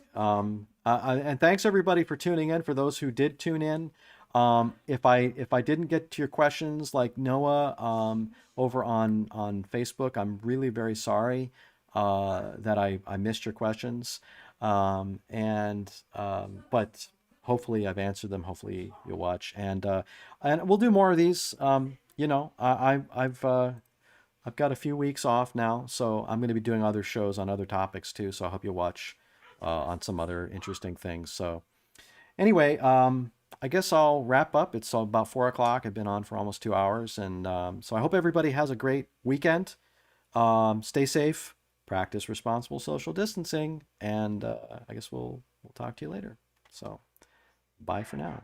thanks everybody for tuning in. For those who did tune in, if I didn't get to your questions, like Noah over on Facebook, I'm really very sorry that I missed your questions. But hopefully I've answered them. Hopefully you'll watch, and we'll do more of these. I've got a few weeks off now, so I'm going to be doing other shows on other topics too. So I hope you'll watch on some other interesting things. So anyway, I guess I'll wrap up. It's about 4 o'clock. I've been on for almost 2 hours, and so I hope everybody has a great weekend. Stay safe, practice responsible social distancing, and I guess we'll talk to you later. So bye for now.